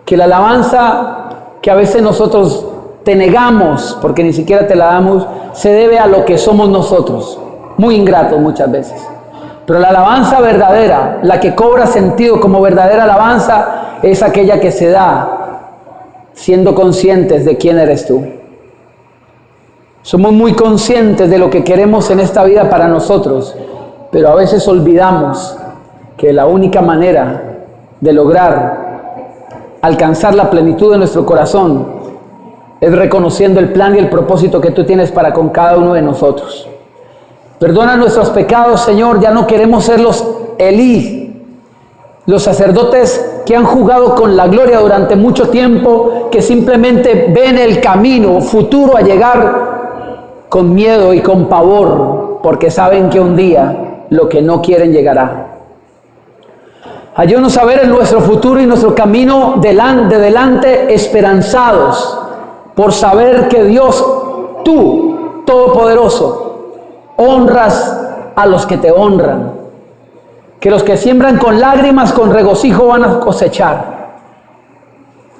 que la alabanza que a veces nosotros te negamos porque ni siquiera te la damos, se debe a lo que somos nosotros, muy ingratos muchas veces. Pero la alabanza verdadera, la que cobra sentido como verdadera alabanza, es aquella que se da siendo conscientes de quién eres tú. Somos muy conscientes de lo que queremos en esta vida para nosotros, pero a veces olvidamos que la única manera de lograr alcanzar la plenitud de nuestro corazón es reconociendo el plan y el propósito que tú tienes para con cada uno de nosotros. Perdona nuestros pecados, Señor. Ya no queremos ser los Elí, los sacerdotes que han jugado con la gloria durante mucho tiempo, que simplemente ven el camino futuro a llegar con miedo y con pavor, porque saben que un día lo que no quieren llegará. Ayúdanos a ver en nuestro futuro y nuestro camino delante esperanzados, por saber que Dios, tú, Todopoderoso, honras a los que te honran, que los que siembran con lágrimas, con regocijo van a cosechar.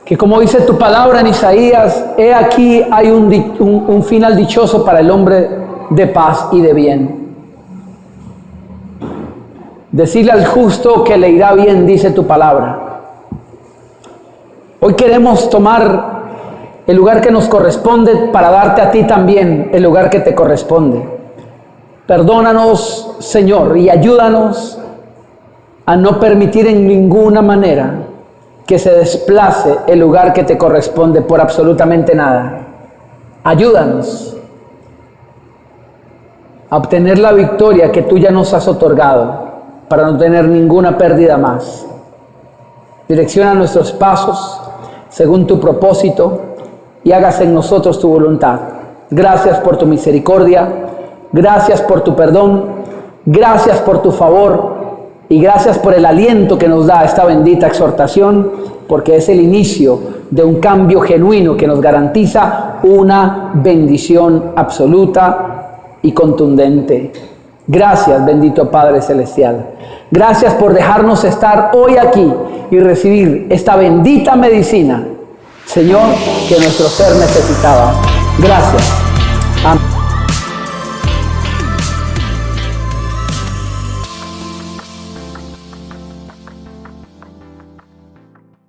Que como dice tu palabra en Isaías, he aquí hay un final dichoso para el hombre de paz y de bien. Decirle al justo que le irá bien, dice tu palabra. Hoy queremos tomar el lugar que nos corresponde para darte a ti también el lugar que te corresponde. Perdónanos, Señor, y ayúdanos a no permitir en ninguna manera que se desplace el lugar que te corresponde por absolutamente nada. Ayúdanos a obtener la victoria que tú ya nos has otorgado para no tener ninguna pérdida más. Direcciona nuestros pasos según tu propósito y hagas en nosotros tu voluntad. Gracias por tu misericordia, gracias por tu perdón, gracias por tu favor y gracias por el aliento que nos da esta bendita exhortación, porque es el inicio de un cambio genuino que nos garantiza una bendición absoluta y contundente. Gracias, bendito Padre Celestial. Gracias por dejarnos estar hoy aquí y recibir esta bendita medicina, Señor, que nuestro ser necesitaba. Gracias.